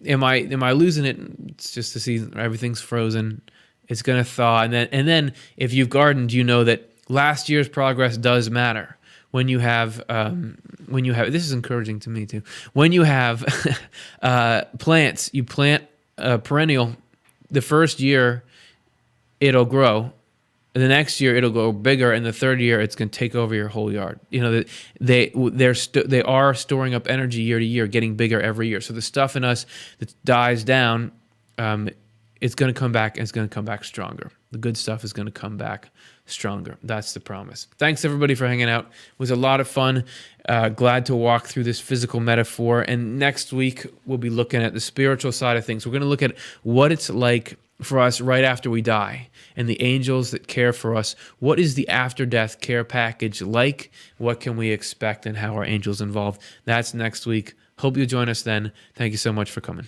Am I losing it? It's just the season. Everything's frozen, It's going to thaw. And then if you've gardened, you know that last year's progress does matter. When you have, this is encouraging to me too. When you have plants, you plant a perennial. The first year, it'll grow. The next year, it'll go bigger, and the third year, it's going to take over your whole yard. You know, they are storing up energy year to year, getting bigger every year. So the stuff in us that dies down, it's going to come back, and it's going to come back stronger. The good stuff is going to come back stronger. That's the promise. Thanks, everybody, for hanging out. It was a lot of fun. Glad to walk through this physical metaphor. And next week, we'll be looking at the spiritual side of things. We're going to look at what it's like for us right after we die and the angels that care for us. What is the after-death care package like? What can we expect, and how are angels involved? That's next week. Hope you'll join us then. Thank you so much for coming.